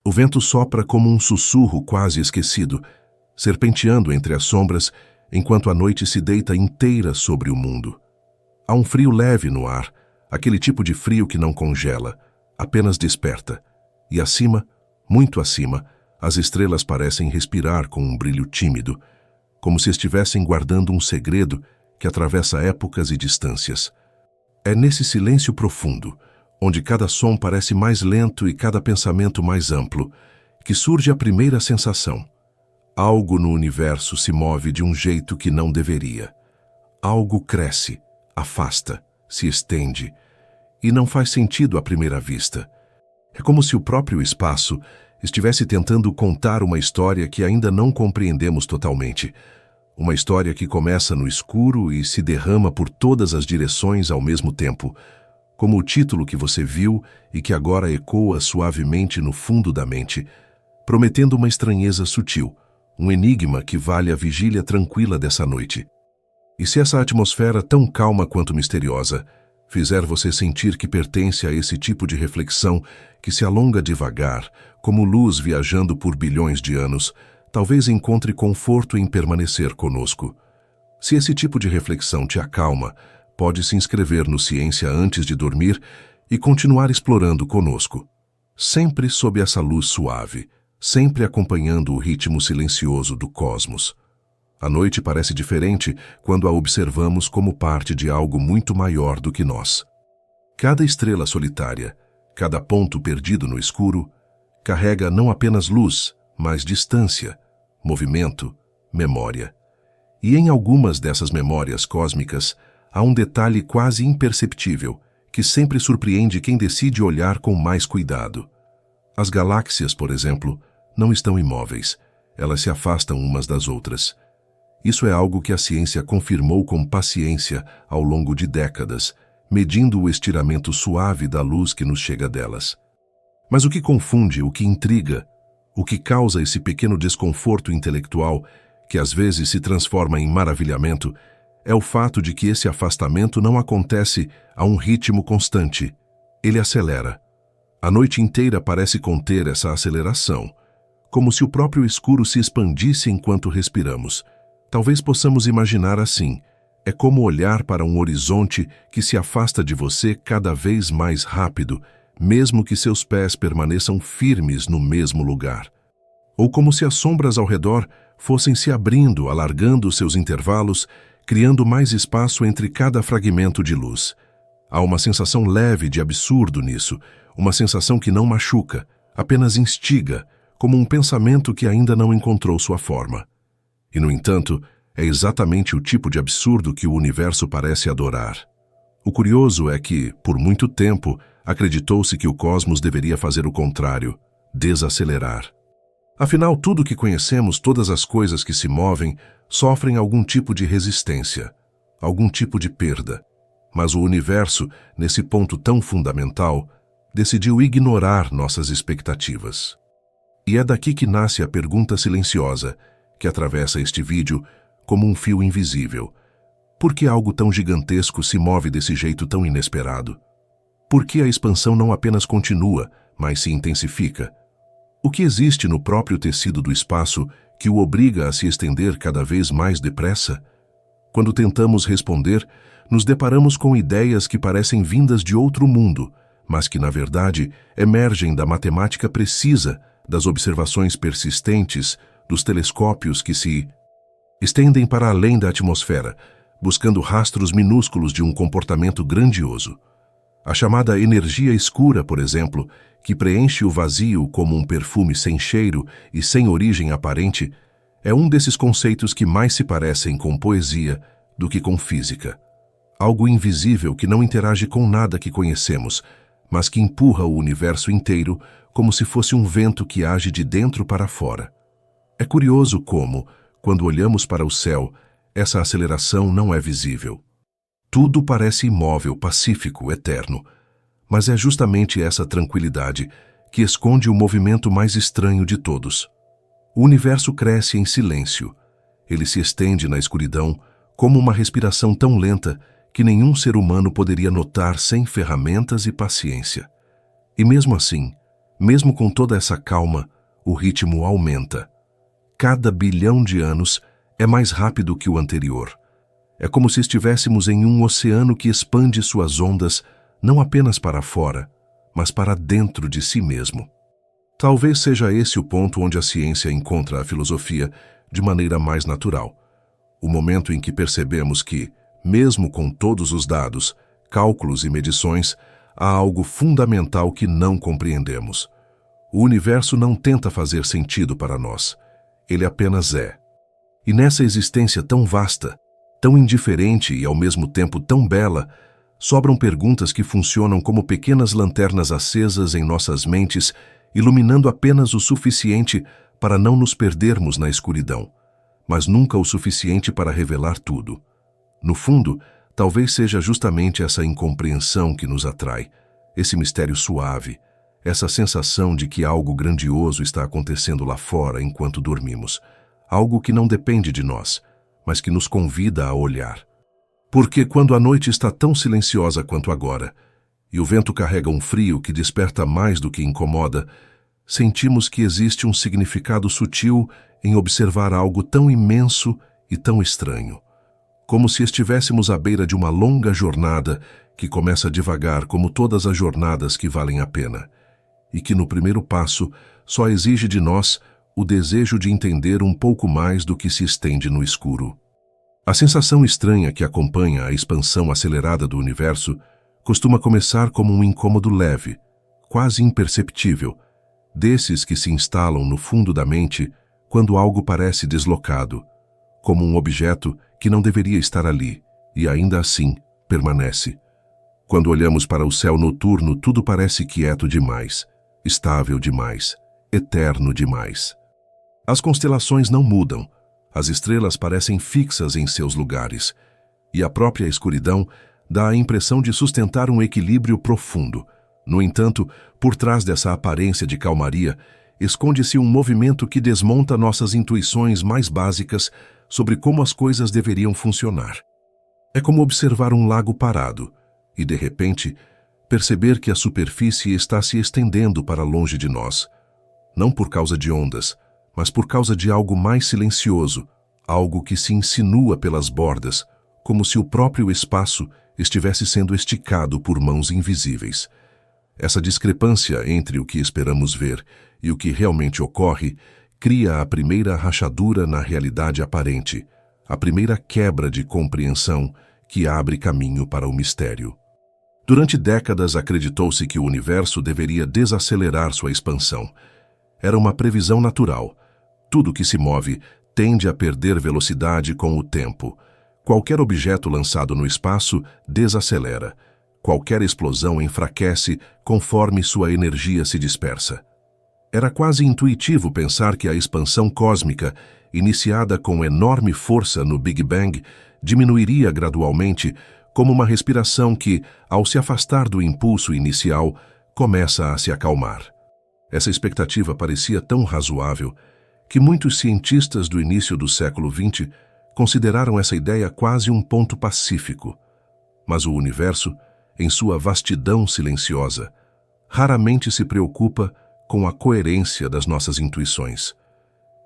O vento sopra como um sussurro quase esquecido, serpenteando entre as sombras, enquanto a noite se deita inteira sobre o mundo. Há um frio leve no ar, aquele tipo de frio que não congela, apenas desperta. E acima, muito acima, as estrelas parecem respirar com um brilho tímido, como se estivessem guardando um segredo que atravessa épocas e distâncias. É nesse silêncio profundo, onde cada som parece mais lento e cada pensamento mais amplo, que surge a primeira sensação. Algo no universo se move de um jeito que não deveria. Algo cresce, afasta, se estende, e não faz sentido à primeira vista. É como se o próprio espaço estivesse tentando contar uma história que ainda não compreendemos totalmente. Uma história que começa no escuro e se derrama por todas as direções ao mesmo tempo, como o título que você viu e que agora ecoa suavemente no fundo da mente, prometendo uma estranheza sutil, um enigma que vale a vigília tranquila dessa noite. E se essa atmosfera tão calma quanto misteriosa fizer você sentir que pertence a esse tipo de reflexão que se alonga devagar, como luz viajando por bilhões de anos, talvez encontre conforto em permanecer conosco. Se esse tipo de reflexão te acalma, pode se inscrever no Ciência antes de dormir e continuar explorando conosco. Sempre sob essa luz suave, sempre acompanhando o ritmo silencioso do cosmos. A noite parece diferente quando a observamos como parte de algo muito maior do que nós. Cada estrela solitária, cada ponto perdido no escuro, carrega não apenas luz, mas distância, movimento, memória. E em algumas dessas memórias cósmicas, há um detalhe quase imperceptível, que sempre surpreende quem decide olhar com mais cuidado. As galáxias, por exemplo, não estão imóveis, elas se afastam umas das outras. Isso é algo que a ciência confirmou com paciência ao longo de décadas, medindo o estiramento suave da luz que nos chega delas. Mas o que confunde, o que intriga, o que causa esse pequeno desconforto intelectual, que às vezes se transforma em maravilhamento, é o fato de que esse afastamento não acontece a um ritmo constante. Ele acelera. A noite inteira parece conter essa aceleração, como se o próprio escuro se expandisse enquanto respiramos. Talvez possamos imaginar assim: é como olhar para um horizonte que se afasta de você cada vez mais rápido, mesmo que seus pés permaneçam firmes no mesmo lugar. Ou como se as sombras ao redor fossem se abrindo, alargando seus intervalos, criando mais espaço entre cada fragmento de luz. Há uma sensação leve de absurdo nisso, uma sensação que não machuca, apenas instiga, como um pensamento que ainda não encontrou sua forma. E, no entanto, é exatamente o tipo de absurdo que o universo parece adorar. O curioso é que, por muito tempo, acreditou-se que o cosmos deveria fazer o contrário, desacelerar. Afinal, tudo que conhecemos, todas as coisas que se movem, sofrem algum tipo de resistência, algum tipo de perda. Mas o universo, nesse ponto tão fundamental, decidiu ignorar nossas expectativas. E é daqui que nasce a pergunta silenciosa, que atravessa este vídeo como um fio invisível. Por que algo tão gigantesco se move desse jeito tão inesperado? Por que a expansão não apenas continua, mas se intensifica? O que existe no próprio tecido do espaço que o obriga a se estender cada vez mais depressa? Quando tentamos responder, nos deparamos com ideias que parecem vindas de outro mundo, mas que, na verdade, emergem da matemática precisa, das observações persistentes, dos telescópios que se estendem para além da atmosfera, buscando rastros minúsculos de um comportamento grandioso. A chamada energia escura, por exemplo, que preenche o vazio como um perfume sem cheiro e sem origem aparente, é um desses conceitos que mais se parecem com poesia do que com física. Algo invisível que não interage com nada que conhecemos, mas que empurra o universo inteiro como se fosse um vento que age de dentro para fora. É curioso como, quando olhamos para o céu, essa aceleração não é visível. Tudo parece imóvel, pacífico, eterno, mas é justamente essa tranquilidade que esconde o movimento mais estranho de todos. O universo cresce em silêncio. Ele se estende na escuridão como uma respiração tão lenta que nenhum ser humano poderia notar sem ferramentas e paciência. E mesmo assim, Mesmo com toda essa calma, o ritmo aumenta. Cada bilhão de anos é mais rápido que o anterior. É como se estivéssemos em um oceano que expande suas ondas não apenas para fora, mas para dentro de si mesmo. Talvez seja esse o ponto onde a ciência encontra a filosofia de maneira mais natural. O momento em que percebemos que, mesmo com todos os dados, cálculos e medições, há algo fundamental que não compreendemos. O universo não tenta fazer sentido para nós. Ele apenas é. E nessa existência tão vasta, tão indiferente e ao mesmo tempo tão bela, sobram perguntas que funcionam como pequenas lanternas acesas em nossas mentes, iluminando apenas o suficiente para não nos perdermos na escuridão, mas nunca o suficiente para revelar tudo. No fundo, talvez seja justamente essa incompreensão que nos atrai, esse mistério suave, essa sensação de que algo grandioso está acontecendo lá fora enquanto dormimos, algo que não depende de nós, mas que nos convida a olhar. Porque quando a noite está tão silenciosa quanto agora, e o vento carrega um frio que desperta mais do que incomoda, sentimos que existe um significado sutil em observar algo tão imenso e tão estranho. Como se estivéssemos à beira de uma longa jornada que começa devagar como todas as jornadas que valem a pena, e que no primeiro passo só exige de nós o desejo de entender um pouco mais do que se estende no escuro. A sensação estranha que acompanha a expansão acelerada do universo costuma começar como um incômodo leve, quase imperceptível, desses que se instalam no fundo da mente quando algo parece deslocado, como um objeto que não deveria estar ali, e ainda assim permanece. Quando olhamos para o céu noturno, tudo parece quieto demais, estável demais, eterno demais. As constelações não mudam, as estrelas parecem fixas em seus lugares, e a própria escuridão dá a impressão de sustentar um equilíbrio profundo. No entanto, por trás dessa aparência de calmaria, esconde-se um movimento que desmonta nossas intuições mais básicas sobre como as coisas deveriam funcionar. É como observar um lago parado e, de repente, perceber que a superfície está se estendendo para longe de nós, não por causa de ondas, mas por causa de algo mais silencioso, algo que se insinua pelas bordas, como se o próprio espaço estivesse sendo esticado por mãos invisíveis. Essa discrepância entre o que esperamos ver e o que realmente ocorre cria a primeira rachadura na realidade aparente, a primeira quebra de compreensão que abre caminho para o mistério. Durante décadas acreditou-se que o universo deveria desacelerar sua expansão. Era uma previsão natural. Tudo que se move tende a perder velocidade com o tempo. Qualquer objeto lançado no espaço desacelera. Qualquer explosão enfraquece conforme sua energia se dispersa. Era quase intuitivo pensar que a expansão cósmica, iniciada com enorme força no Big Bang, diminuiria gradualmente, como uma respiração que, ao se afastar do impulso inicial, começa a se acalmar. Essa expectativa parecia tão razoável que muitos cientistas do início do século XX consideraram essa ideia quase um ponto pacífico. Mas o universo, em sua vastidão silenciosa, raramente se preocupa com a coerência das nossas intuições.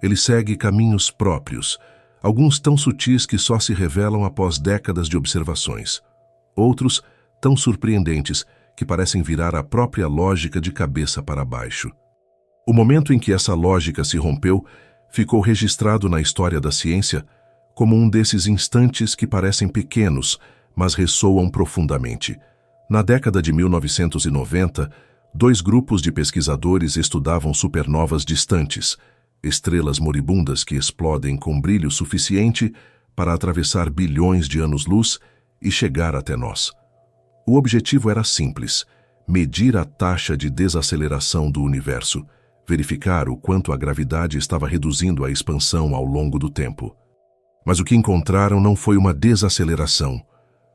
Ele segue caminhos próprios, alguns tão sutis que só se revelam após décadas de observações, outros tão surpreendentes que parecem virar a própria lógica de cabeça para baixo. O momento em que essa lógica se rompeu ficou registrado na história da ciência como um desses instantes que parecem pequenos, mas ressoam profundamente. Na década de 1990, 2 grupos de pesquisadores estudavam supernovas distantes, estrelas moribundas que explodem com brilho suficiente para atravessar bilhões de anos-luz e chegar até nós. O objetivo era simples: medir a taxa de desaceleração do universo, verificar o quanto a gravidade estava reduzindo a expansão ao longo do tempo. Mas o que encontraram não foi uma desaceleração,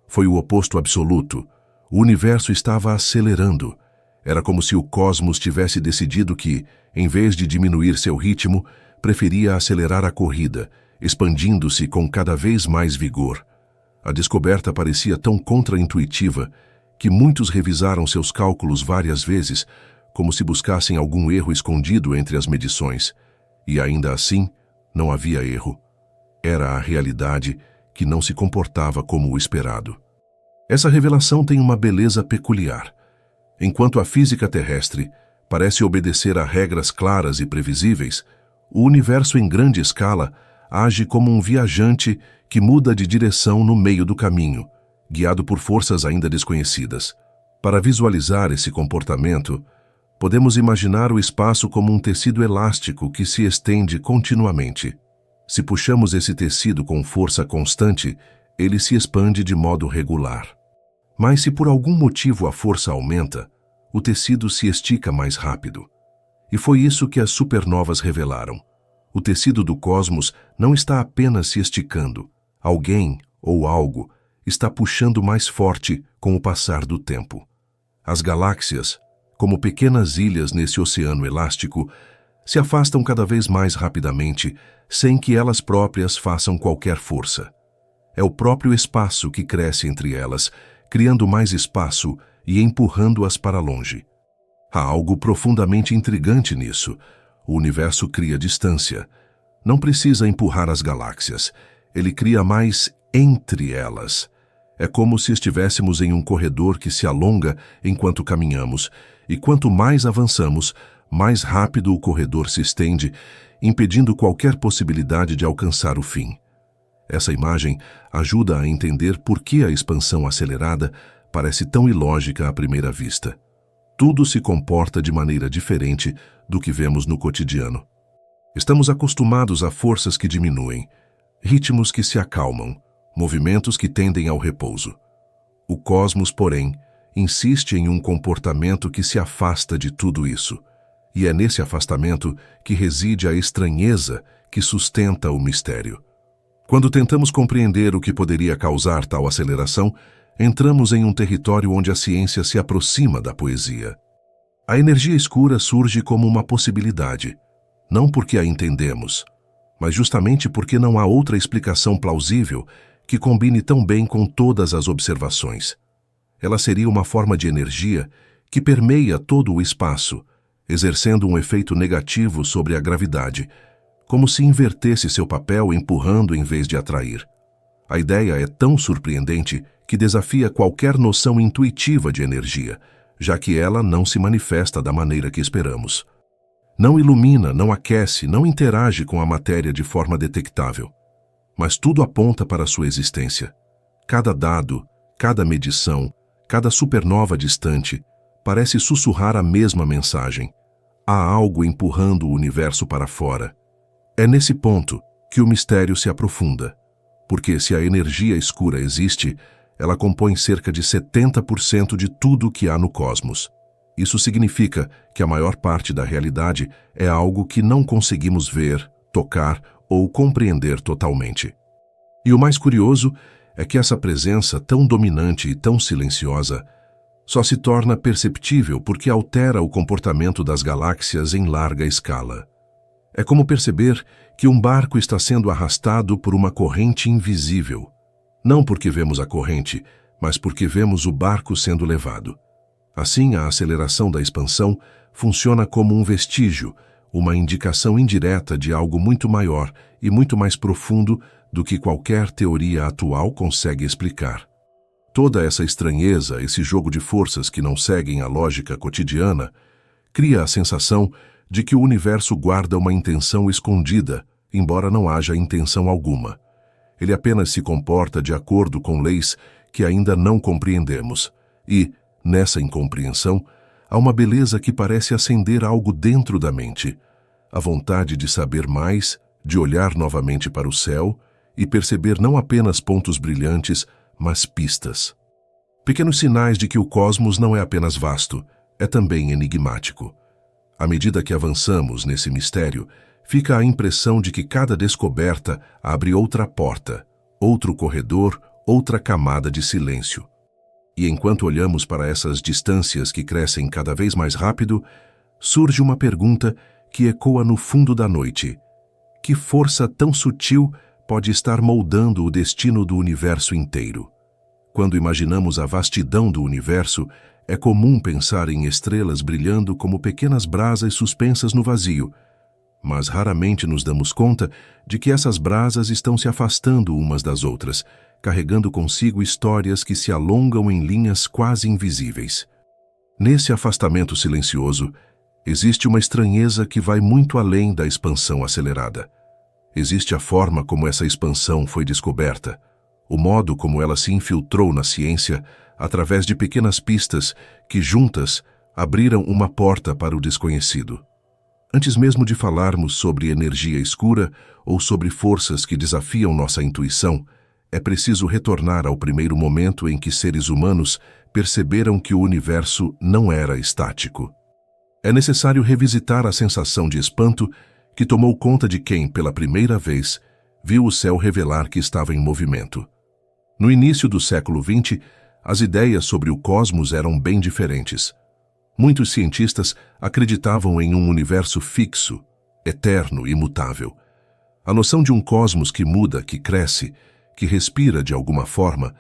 foi o oposto absoluto. O universo estava acelerando. Era como se o cosmos tivesse decidido que, em vez de diminuir seu ritmo, preferia acelerar a corrida, expandindo-se com cada vez mais vigor. A descoberta parecia tão contraintuitiva que muitos revisaram seus cálculos várias vezes, como se buscassem algum erro escondido entre as medições. E ainda assim, não havia erro. Era a realidade que não se comportava como o esperado. Essa revelação tem uma beleza peculiar. Enquanto a física terrestre parece obedecer a regras claras e previsíveis, o universo em grande escala age como um viajante que muda de direção no meio do caminho, guiado por forças ainda desconhecidas. Para visualizar esse comportamento, podemos imaginar o espaço como um tecido elástico que se estende continuamente. Se puxamos esse tecido com força constante, ele se expande de modo regular. Mas se por algum motivo a força aumenta, o tecido se estica mais rápido. E foi isso que as supernovas revelaram. O tecido do cosmos não está apenas se esticando. Alguém ou algo está puxando mais forte com o passar do tempo. As galáxias, como pequenas ilhas nesse oceano elástico, se afastam cada vez mais rapidamente, sem que elas próprias façam qualquer força. É o próprio espaço que cresce entre elas, criando mais espaço e empurrando-as para longe. Há algo profundamente intrigante nisso. O universo cria distância. Não precisa empurrar as galáxias. Ele cria mais entre elas. É como se estivéssemos em um corredor que se alonga enquanto caminhamos, e quanto mais avançamos, mais rápido o corredor se estende, impedindo qualquer possibilidade de alcançar o fim. Essa imagem ajuda a entender por que a expansão acelerada parece tão ilógica à primeira vista. Tudo se comporta de maneira diferente do que vemos no cotidiano. Estamos acostumados a forças que diminuem, ritmos que se acalmam, movimentos que tendem ao repouso. O cosmos, porém, insiste em um comportamento que se afasta de tudo isso, e é nesse afastamento que reside a estranheza que sustenta o mistério. Quando tentamos compreender o que poderia causar tal aceleração, entramos em um território onde a ciência se aproxima da poesia. A energia escura surge como uma possibilidade, não porque a entendemos, mas justamente porque não há outra explicação plausível que combine tão bem com todas as observações. Ela seria uma forma de energia que permeia todo o espaço, exercendo um efeito negativo sobre a gravidade, como se invertesse seu papel empurrando em vez de atrair. A ideia é tão surpreendente que desafia qualquer noção intuitiva de energia, já que ela não se manifesta da maneira que esperamos. Não ilumina, não aquece, não interage com a matéria de forma detectável. Mas tudo aponta para sua existência. Cada dado, cada medição, cada supernova distante parece sussurrar a mesma mensagem. Há algo empurrando o universo para fora. É nesse ponto que o mistério se aprofunda, porque se a energia escura existe, ela compõe cerca de 70% de tudo o que há no cosmos. Isso significa que a maior parte da realidade é algo que não conseguimos ver, tocar ou compreender totalmente. E o mais curioso é que essa presença tão dominante e tão silenciosa só se torna perceptível porque altera o comportamento das galáxias em larga escala. É como perceber que um barco está sendo arrastado por uma corrente invisível. Não porque vemos a corrente, mas porque vemos o barco sendo levado. Assim, a aceleração da expansão funciona como um vestígio, uma indicação indireta de algo muito maior e muito mais profundo do que qualquer teoria atual consegue explicar. Toda essa estranheza, esse jogo de forças que não seguem a lógica cotidiana, cria a sensação de que o universo guarda uma intenção escondida, embora não haja intenção alguma. Ele apenas se comporta de acordo com leis que ainda não compreendemos. E, nessa incompreensão, há uma beleza que parece acender algo dentro da mente. A vontade de saber mais, de olhar novamente para o céu e perceber não apenas pontos brilhantes, mas pistas. Pequenos sinais de que o cosmos não é apenas vasto, é também enigmático. À medida que avançamos nesse mistério, fica a impressão de que cada descoberta abre outra porta, outro corredor, outra camada de silêncio. E enquanto olhamos para essas distâncias que crescem cada vez mais rápido, surge uma pergunta que ecoa no fundo da noite. Que força tão sutil pode estar moldando o destino do universo inteiro? Quando imaginamos a vastidão do universo, é comum pensar em estrelas brilhando como pequenas brasas suspensas no vazio, mas raramente nos damos conta de que essas brasas estão se afastando umas das outras, carregando consigo histórias que se alongam em linhas quase invisíveis. Nesse afastamento silencioso, existe uma estranheza que vai muito além da expansão acelerada. Existe a forma como essa expansão foi descoberta, o modo como ela se infiltrou na ciência através de pequenas pistas que, juntas, abriram uma porta para o desconhecido. Antes mesmo de falarmos sobre energia escura ou sobre forças que desafiam nossa intuição, é preciso retornar ao primeiro momento em que seres humanos perceberam que o universo não era estático. É necessário revisitar a sensação de espanto que tomou conta de quem, pela primeira vez, viu o céu revelar que estava em movimento. No início do século XX, as ideias sobre o cosmos eram bem diferentes. Muitos cientistas acreditavam em um universo fixo, eterno e imutável. A noção de um cosmos que muda, que cresce, que respira de alguma forma,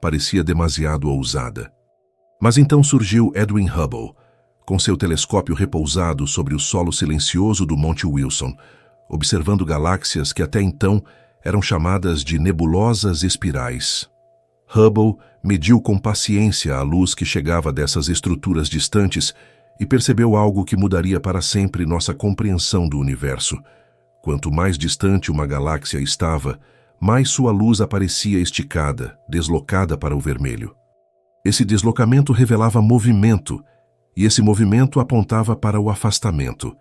parecia demasiado ousada. Mas então surgiu Edwin Hubble, com seu telescópio repousado sobre o solo silencioso do Monte Wilson, observando galáxias que até então eram chamadas de nebulosas espirais. Hubble mediu com paciência a luz que chegava dessas estruturas distantes e percebeu algo que mudaria para sempre nossa compreensão do universo. Quanto mais distante uma galáxia estava, mais sua luz aparecia esticada, deslocada para o vermelho. Esse deslocamento revelava movimento, e esse movimento apontava para o afastamento.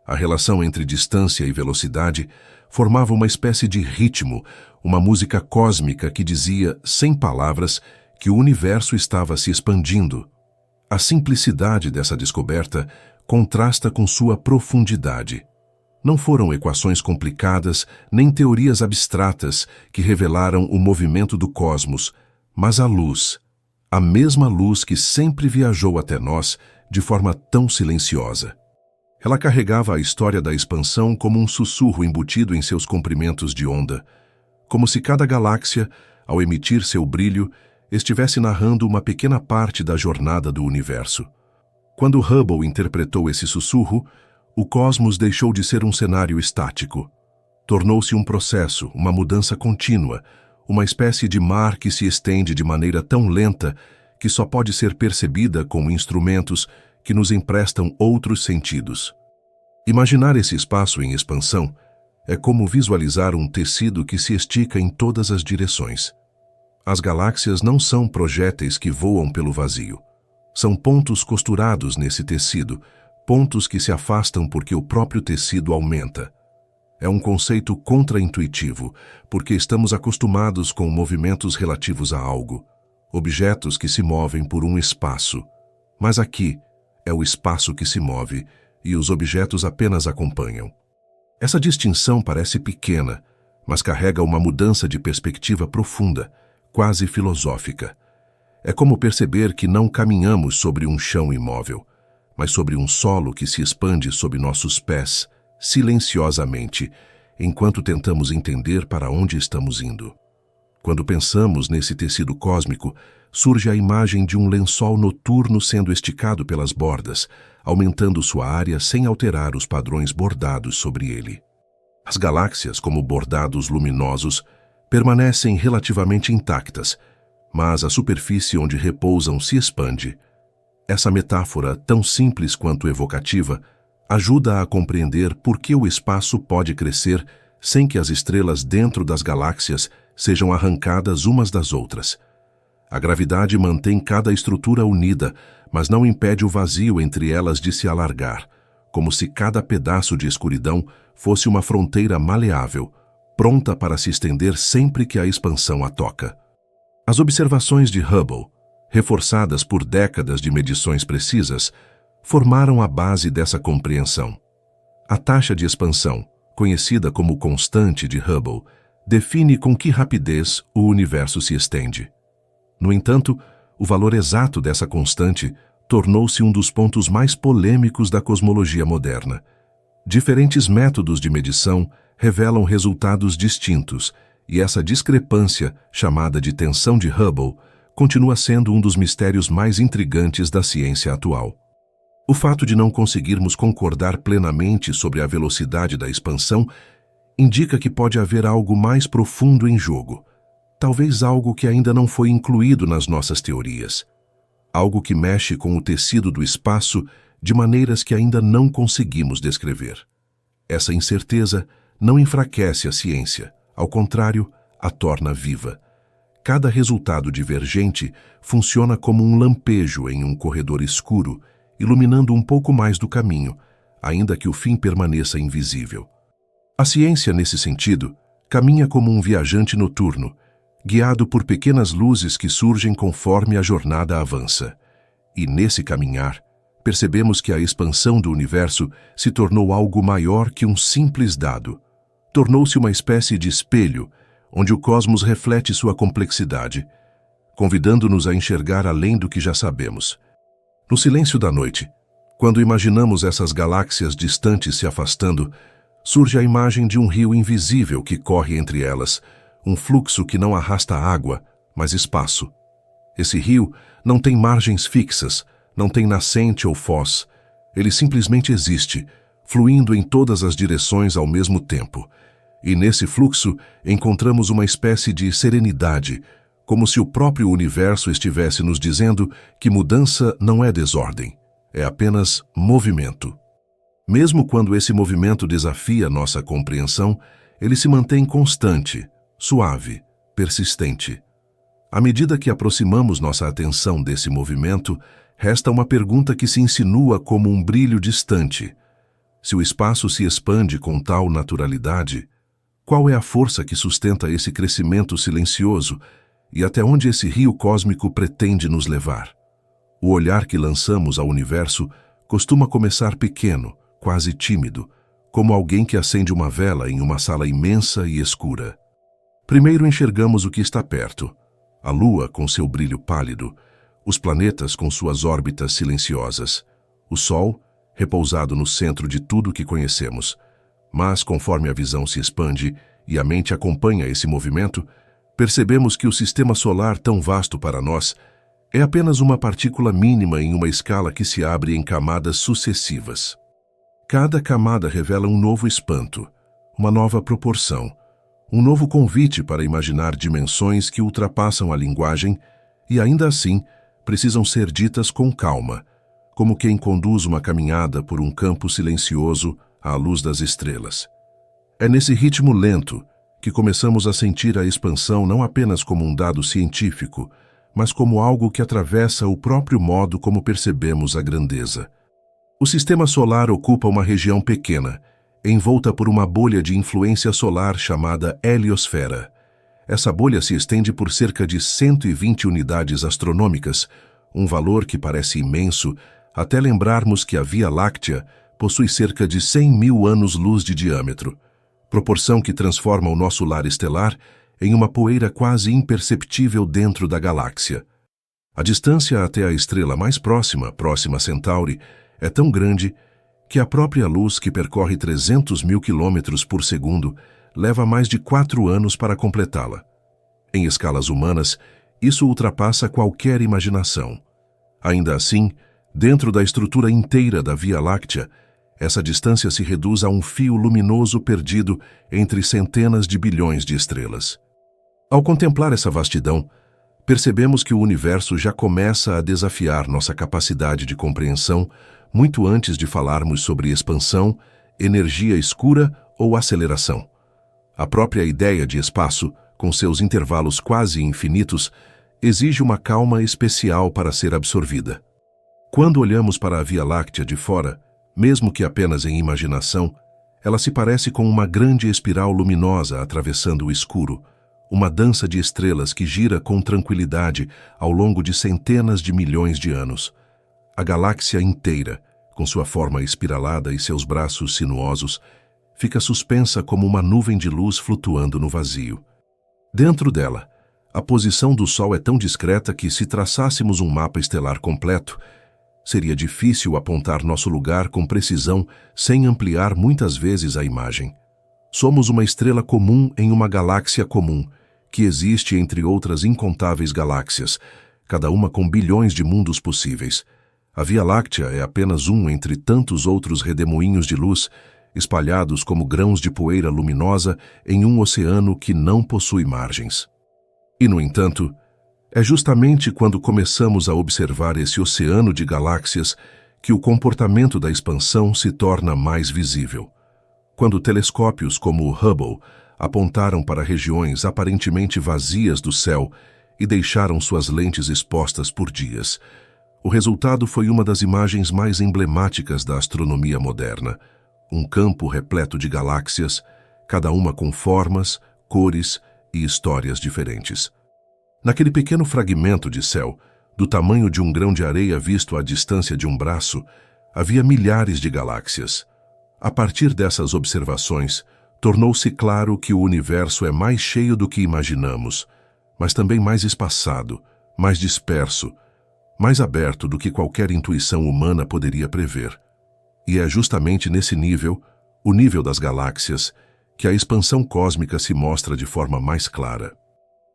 A relação entre distância e velocidade formava uma espécie de ritmo, uma música cósmica que dizia, sem palavras, que o universo estava se expandindo. A simplicidade dessa descoberta contrasta com sua profundidade. Não foram equações complicadas nem teorias abstratas que revelaram o movimento do cosmos, mas a luz, a mesma luz que sempre viajou até nós de forma tão silenciosa. Ela carregava a história da expansão como um sussurro embutido em seus comprimentos de onda, como se cada galáxia, ao emitir seu brilho, estivesse narrando uma pequena parte da jornada do universo. Quando Hubble interpretou esse sussurro, o cosmos deixou de ser um cenário estático. Tornou-se um processo, uma mudança contínua, uma espécie de mar que se estende de maneira tão lenta que só pode ser percebida com instrumentos que nos emprestam outros sentidos. Imaginar esse espaço em expansão é como visualizar um tecido que se estica em todas as direções. As galáxias não são projéteis que voam pelo vazio. São pontos costurados nesse tecido, pontos que se afastam porque o próprio tecido aumenta. É um conceito contraintuitivo, porque estamos acostumados com movimentos relativos a algo, objetos que se movem por um espaço. Mas aqui é o espaço que se move e os objetos apenas acompanham. Essa distinção parece pequena, mas carrega uma mudança de perspectiva profunda, quase filosófica. É como perceber que não caminhamos sobre um chão imóvel, mas sobre um solo que se expande sob nossos pés, silenciosamente, enquanto tentamos entender para onde estamos indo. Quando pensamos nesse tecido cósmico, surge a imagem de um lençol noturno sendo esticado pelas bordas, aumentando sua área sem alterar os padrões bordados sobre ele. As galáxias, como bordados luminosos, permanecem relativamente intactas, mas a superfície onde repousam se expande. Essa metáfora, tão simples quanto evocativa, ajuda a compreender por que o espaço pode crescer sem que as estrelas dentro das galáxias sejam arrancadas umas das outras. A gravidade mantém cada estrutura unida, mas não impede o vazio entre elas de se alargar, como se cada pedaço de escuridão fosse uma fronteira maleável, pronta para se estender sempre que a expansão a toca. As observações de Hubble, reforçadas por décadas de medições precisas, formaram a base dessa compreensão. A taxa de expansão, conhecida como constante de Hubble, define com que rapidez o universo se estende. No entanto, o valor exato dessa constante tornou-se um dos pontos mais polêmicos da cosmologia moderna. Diferentes métodos de medição revelam resultados distintos, e essa discrepância, chamada de tensão de Hubble, continua sendo um dos mistérios mais intrigantes da ciência atual. O fato de não conseguirmos concordar plenamente sobre a velocidade da expansão indica que pode haver algo mais profundo em jogo, talvez algo que ainda não foi incluído nas nossas teorias, algo que mexe com o tecido do espaço de maneiras que ainda não conseguimos descrever. Essa incerteza não enfraquece a ciência, ao contrário, a torna viva. Cada resultado divergente funciona como um lampejo em um corredor escuro, iluminando um pouco mais do caminho, ainda que o fim permaneça invisível. A ciência, nesse sentido, caminha como um viajante noturno, guiado por pequenas luzes que surgem conforme a jornada avança. E nesse caminhar, percebemos que a expansão do universo se tornou algo maior que um simples dado. Tornou-se uma espécie de espelho, onde o cosmos reflete sua complexidade, convidando-nos a enxergar além do que já sabemos. No silêncio da noite, quando imaginamos essas galáxias distantes se afastando, surge a imagem de um rio invisível que corre entre elas, um fluxo que não arrasta água, mas espaço. Esse rio não tem margens fixas, não tem nascente ou foz. Ele simplesmente existe, fluindo em todas as direções ao mesmo tempo. E nesse fluxo encontramos uma espécie de serenidade, como se o próprio universo estivesse nos dizendo que mudança não é desordem, é apenas movimento. Mesmo quando esse movimento desafia nossa compreensão, ele se mantém constante, suave, persistente. À medida que aproximamos nossa atenção desse movimento, resta uma pergunta que se insinua como um brilho distante. Se o espaço se expande com tal naturalidade, qual é a força que sustenta esse crescimento silencioso e até onde esse rio cósmico pretende nos levar? O olhar que lançamos ao universo costuma começar pequeno, quase tímido, como alguém que acende uma vela em uma sala imensa e escura. Primeiro enxergamos o que está perto, a Lua com seu brilho pálido, os planetas com suas órbitas silenciosas, o Sol repousado no centro de tudo que conhecemos. Mas, conforme a visão se expande e a mente acompanha esse movimento, percebemos que o sistema solar tão vasto para nós é apenas uma partícula mínima em uma escala que se abre em camadas sucessivas. Cada camada revela um novo espanto, uma nova proporção, um novo convite para imaginar dimensões que ultrapassam a linguagem e, ainda assim, precisam ser ditas com calma, como quem conduz uma caminhada por um campo silencioso à luz das estrelas. É nesse ritmo lento que começamos a sentir a expansão não apenas como um dado científico, mas como algo que atravessa o próprio modo como percebemos a grandeza. O sistema solar ocupa uma região pequena, envolta por uma bolha de influência solar chamada heliosfera. Essa bolha se estende por cerca de 120 unidades astronômicas, um valor que parece imenso, até lembrarmos que a Via Láctea possui cerca de 100.000 anos-luz de diâmetro, proporção que transforma o nosso lar estelar em uma poeira quase imperceptível dentro da galáxia. A distância até a estrela mais próxima, Próxima Centauri, é tão grande que a própria luz, que percorre 300.000 quilômetros por segundo, leva mais de 4 anos para completá-la. Em escalas humanas, isso ultrapassa qualquer imaginação. Ainda assim, dentro da estrutura inteira da Via Láctea, essa distância se reduz a um fio luminoso perdido entre centenas de bilhões de estrelas. Ao contemplar essa vastidão, percebemos que o universo já começa a desafiar nossa capacidade de compreensão muito antes de falarmos sobre expansão, energia escura ou aceleração. A própria ideia de espaço, com seus intervalos quase infinitos, exige uma calma especial para ser absorvida. Quando olhamos para a Via Láctea de fora, mesmo que apenas em imaginação, ela se parece com uma grande espiral luminosa atravessando o escuro, uma dança de estrelas que gira com tranquilidade ao longo de centenas de milhões de anos. A galáxia inteira, com sua forma espiralada e seus braços sinuosos, fica suspensa como uma nuvem de luz flutuando no vazio. Dentro dela, a posição do Sol é tão discreta que, se traçássemos um mapa estelar completo, seria difícil apontar nosso lugar com precisão sem ampliar muitas vezes a imagem. Somos uma estrela comum em uma galáxia comum, que existe entre outras incontáveis galáxias, cada uma com bilhões de mundos possíveis. A Via Láctea é apenas um entre tantos outros redemoinhos de luz, espalhados como grãos de poeira luminosa em um oceano que não possui margens. E, no entanto, é justamente quando começamos a observar esse oceano de galáxias que o comportamento da expansão se torna mais visível. Quando telescópios como o Hubble apontaram para regiões aparentemente vazias do céu e deixaram suas lentes expostas por dias, o resultado foi uma das imagens mais emblemáticas da astronomia moderna, um campo repleto de galáxias, cada uma com formas, cores e histórias diferentes. Naquele pequeno fragmento de céu, do tamanho de um grão de areia visto à distância de um braço, havia milhares de galáxias. A partir dessas observações, tornou-se claro que o universo é mais cheio do que imaginamos, mas também mais espaçado, mais disperso, mais aberto do que qualquer intuição humana poderia prever. E é justamente nesse nível, o nível das galáxias, que a expansão cósmica se mostra de forma mais clara.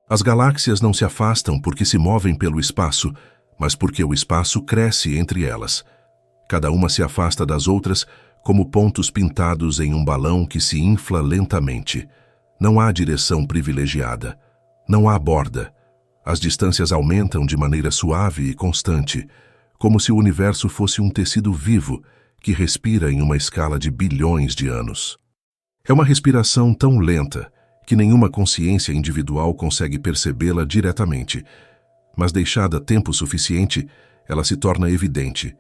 As galáxias não se afastam porque se movem pelo espaço, mas porque o espaço cresce entre elas. Cada uma se afasta das outras como pontos pintados em um balão que se infla lentamente. Não há direção privilegiada. Não há borda. As distâncias aumentam de maneira suave e constante, como se o universo fosse um tecido vivo que respira em uma escala de bilhões de anos. É uma respiração tão lenta que nenhuma consciência individual consegue percebê-la diretamente, mas deixada tempo suficiente, ela se torna evidente,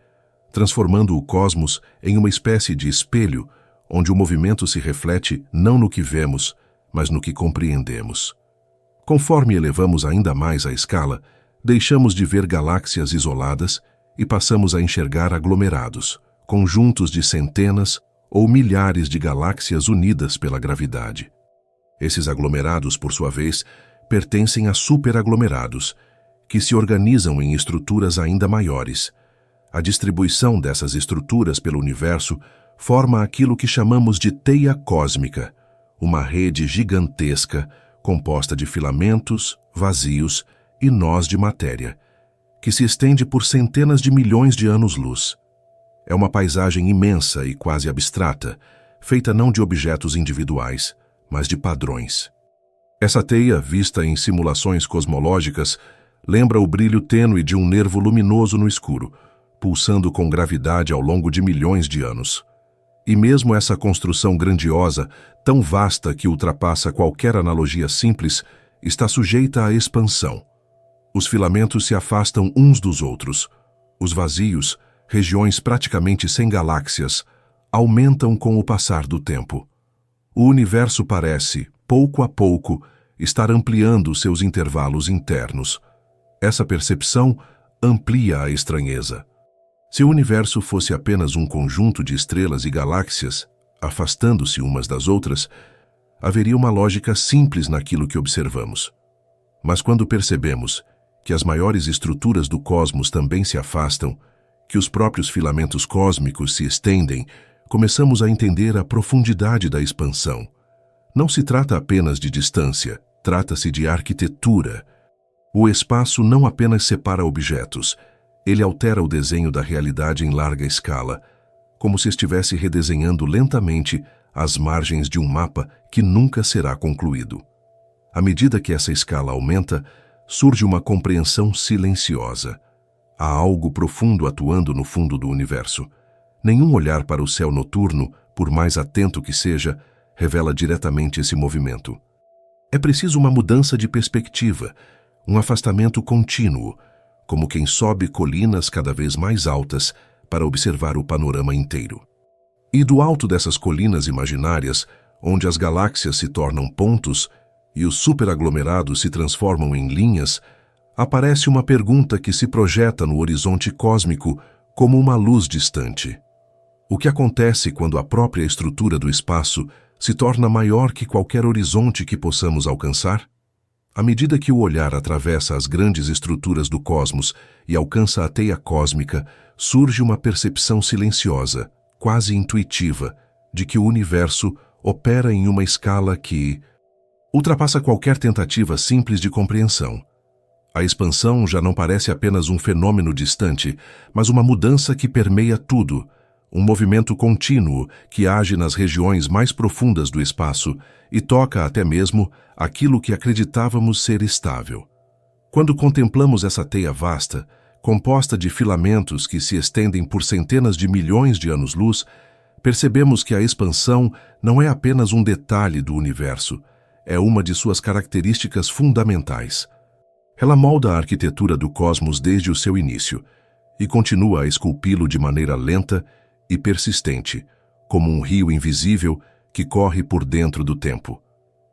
transformando o cosmos em uma espécie de espelho onde o movimento se reflete não no que vemos, mas no que compreendemos. Conforme elevamos ainda mais a escala, deixamos de ver galáxias isoladas e passamos a enxergar aglomerados, conjuntos de centenas ou milhares de galáxias unidas pela gravidade. Esses aglomerados, por sua vez, pertencem a superaglomerados, que se organizam em estruturas ainda maiores. A distribuição dessas estruturas pelo universo forma aquilo que chamamos de teia cósmica, uma rede gigantesca composta de filamentos, vazios e nós de matéria, que se estende por centenas de milhões de anos-luz. É uma paisagem imensa e quase abstrata, feita não de objetos individuais, mas de padrões. Essa teia, vista em simulações cosmológicas, lembra o brilho tênue de um nervo luminoso no escuro, pulsando com gravidade ao longo de milhões de anos. E mesmo essa construção grandiosa, tão vasta que ultrapassa qualquer analogia simples, está sujeita à expansão. Os filamentos se afastam uns dos outros. Os vazios, regiões praticamente sem galáxias, aumentam com o passar do tempo. O universo parece, pouco a pouco, estar ampliando seus intervalos internos. Essa percepção amplia a estranheza. Se o universo fosse apenas um conjunto de estrelas e galáxias, afastando-se umas das outras, haveria uma lógica simples naquilo que observamos. Mas quando percebemos que as maiores estruturas do cosmos também se afastam, que os próprios filamentos cósmicos se estendem, começamos a entender a profundidade da expansão. Não se trata apenas de distância, trata-se de arquitetura. O espaço não apenas separa objetos, ele altera o desenho da realidade em larga escala, como se estivesse redesenhando lentamente as margens de um mapa que nunca será concluído. À medida que essa escala aumenta, surge uma compreensão silenciosa. Há algo profundo atuando no fundo do universo. Nenhum olhar para o céu noturno, por mais atento que seja, revela diretamente esse movimento. É preciso uma mudança de perspectiva, um afastamento contínuo, como quem sobe colinas cada vez mais altas para observar o panorama inteiro. E do alto dessas colinas imaginárias, onde as galáxias se tornam pontos e os superaglomerados se transformam em linhas, aparece uma pergunta que se projeta no horizonte cósmico como uma luz distante. O que acontece quando a própria estrutura do espaço se torna maior que qualquer horizonte que possamos alcançar? À medida que o olhar atravessa as grandes estruturas do cosmos e alcança a teia cósmica, surge uma percepção silenciosa, quase intuitiva, de que o universo opera em uma escala que ultrapassa qualquer tentativa simples de compreensão. A expansão já não parece apenas um fenômeno distante, mas uma mudança que permeia tudo, um movimento contínuo que age nas regiões mais profundas do espaço e toca até mesmo aquilo que acreditávamos ser estável. Quando contemplamos essa teia vasta, composta de filamentos que se estendem por centenas de milhões de anos-luz, percebemos que a expansão não é apenas um detalhe do universo, é uma de suas características fundamentais. Ela molda a arquitetura do cosmos desde o seu início e continua a esculpi-lo de maneira lenta e persistente, como um rio invisível que corre por dentro do tempo.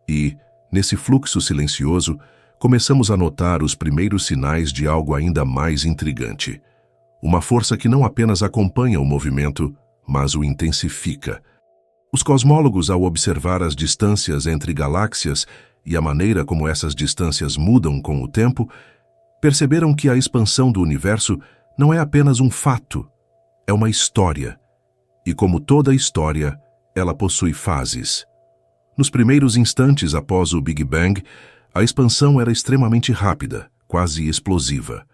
E, nesse fluxo silencioso, começamos a notar os primeiros sinais de algo ainda mais intrigante. Uma força que não apenas acompanha o movimento, mas o intensifica. Os cosmólogos, ao observar as distâncias entre galáxias e a maneira como essas distâncias mudam com o tempo, perceberam que a expansão do universo não é apenas um fato, é uma história. E como toda história, ela possui fases. Nos primeiros instantes após o Big Bang, a expansão era extremamente rápida, quase explosiva.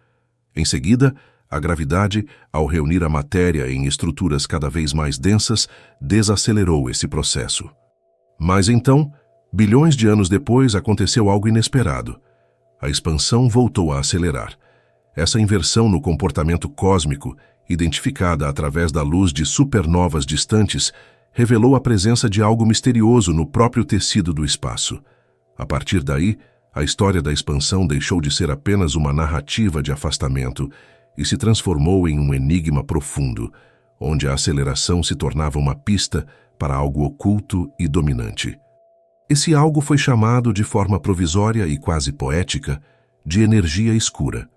Em seguida, a gravidade, ao reunir a matéria em estruturas cada vez mais densas, desacelerou esse processo. Mas então, bilhões de anos depois, aconteceu algo inesperado. A expansão voltou a acelerar. Essa inversão no comportamento cósmico, identificada através da luz de supernovas distantes, revelou a presença de algo misterioso no próprio tecido do espaço. A partir daí, a história da expansão deixou de ser apenas uma narrativa de afastamento e se transformou em um enigma profundo, onde a aceleração se tornava uma pista para algo oculto e dominante. Esse algo foi chamado, de forma provisória e quase poética, de energia escura.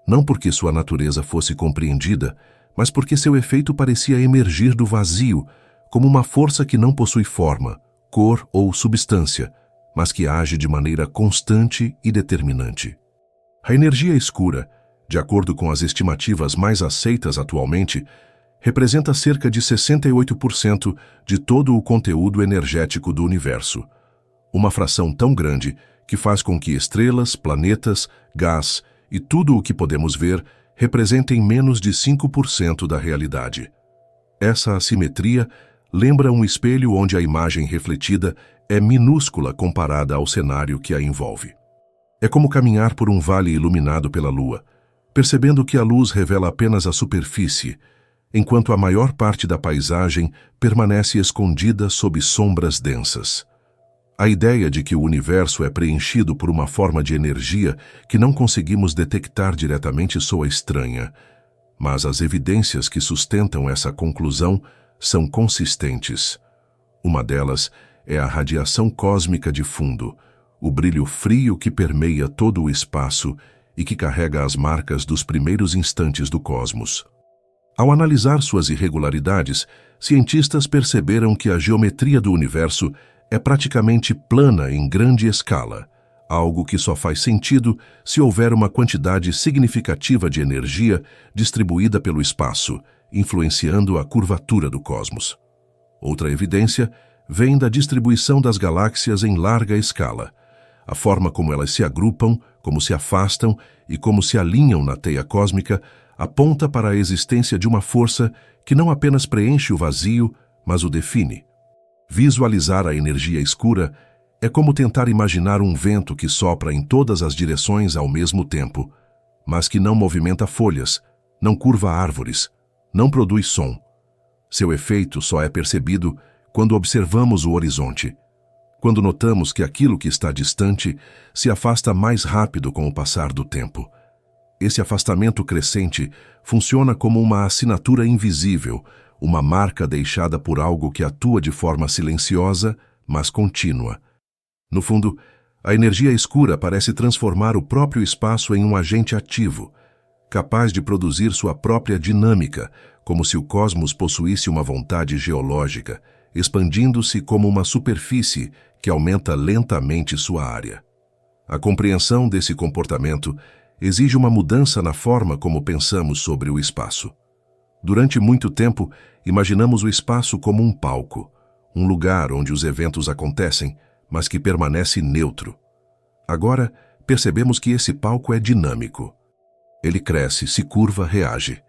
Não porque sua natureza fosse compreendida, mas porque seu efeito parecia emergir do vazio, como uma força que não possui forma, cor ou substância, mas que age de maneira constante e determinante. A energia escura, de acordo com as estimativas mais aceitas atualmente, representa cerca de 68% de todo o conteúdo energético do universo. Uma fração tão grande que faz com que estrelas, planetas, gás e tudo o que podemos ver representem menos de 5% da realidade. Essa assimetria lembra um espelho onde a imagem refletida é minúscula comparada ao cenário que a envolve. É como caminhar por um vale iluminado pela lua, percebendo que a luz revela apenas a superfície, enquanto a maior parte da paisagem permanece escondida sob sombras densas. A ideia de que o universo é preenchido por uma forma de energia que não conseguimos detectar diretamente soa estranha, mas as evidências que sustentam essa conclusão são consistentes. Uma delas é a radiação cósmica de fundo, o brilho frio que permeia todo o espaço e que carrega as marcas dos primeiros instantes do cosmos. Ao analisar suas irregularidades, cientistas perceberam que a geometria do universo é praticamente plana em grande escala, algo que só faz sentido se houver uma quantidade significativa de energia distribuída pelo espaço, influenciando a curvatura do cosmos. Outra evidência vem da distribuição das galáxias em larga escala. A forma como elas se agrupam, como se afastam e como se alinham na teia cósmica aponta para a existência de uma força que não apenas preenche o vazio, mas o define. Visualizar a energia escura é como tentar imaginar um vento que sopra em todas as direções ao mesmo tempo, mas que não movimenta folhas, não curva árvores, não produz som. Seu efeito só é percebido quando observamos o horizonte, quando notamos que aquilo que está distante se afasta mais rápido com o passar do tempo. Esse afastamento crescente funciona como uma assinatura invisível, uma marca deixada por algo que atua de forma silenciosa, mas contínua. No fundo, a energia escura parece transformar o próprio espaço em um agente ativo, capaz de produzir sua própria dinâmica, como se o cosmos possuísse uma vontade geológica, expandindo-se como uma superfície que aumenta lentamente sua área. A compreensão desse comportamento exige uma mudança na forma como pensamos sobre o espaço. Durante muito tempo, imaginamos o espaço como um palco, um lugar onde os eventos acontecem, mas que permanece neutro. Agora, percebemos que esse palco é dinâmico. Ele cresce, se curva, reage.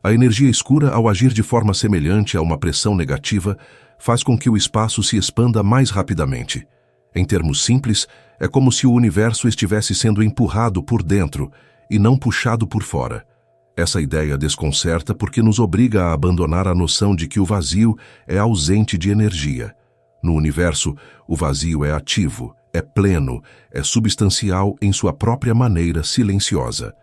A energia escura, ao agir de forma semelhante a uma pressão negativa, faz com que o espaço se expanda mais rapidamente. Em termos simples, é como se o universo estivesse sendo empurrado por dentro e não puxado por fora. Essa ideia desconcerta porque nos obriga a abandonar a noção de que o vazio é ausente de energia. No universo, o vazio é ativo, é pleno, é substancial em sua própria maneira silenciosa.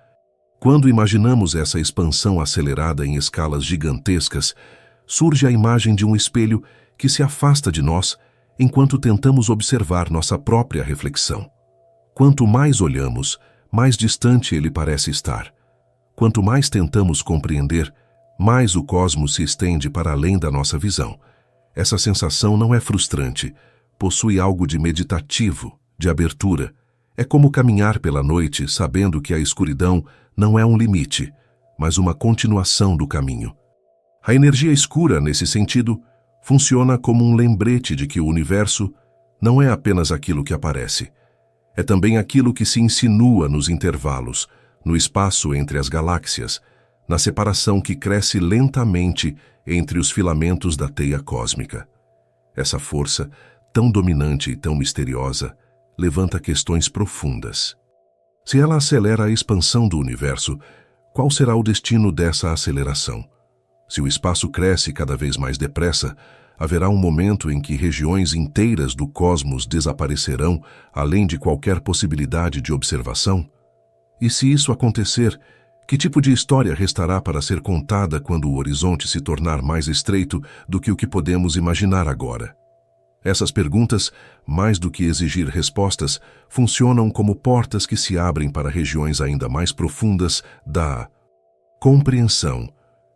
Quando imaginamos essa expansão acelerada em escalas gigantescas, surge a imagem de um espelho que se afasta de nós enquanto tentamos observar nossa própria reflexão. Quanto mais olhamos, mais distante ele parece estar. Quanto mais tentamos compreender, mais o cosmos se estende para além da nossa visão. Essa sensação não é frustrante, possui algo de meditativo, de abertura. É como caminhar pela noite sabendo que a escuridão não é um limite, mas uma continuação do caminho. A energia escura, nesse sentido, funciona como um lembrete de que o universo não é apenas aquilo que aparece. É também aquilo que se insinua nos intervalos, no espaço entre as galáxias, na separação que cresce lentamente entre os filamentos da teia cósmica. Essa força, tão dominante e tão misteriosa, levanta questões profundas. Se ela acelera a expansão do universo, qual será o destino dessa aceleração? Se o espaço cresce cada vez mais depressa, haverá um momento em que regiões inteiras do cosmos desaparecerão, além de qualquer possibilidade de observação? E se isso acontecer, que tipo de história restará para ser contada quando o horizonte se tornar mais estreito do que o que podemos imaginar agora? Essas perguntas, mais do que exigir respostas, funcionam como portas que se abrem para regiões ainda mais profundas da compreensão,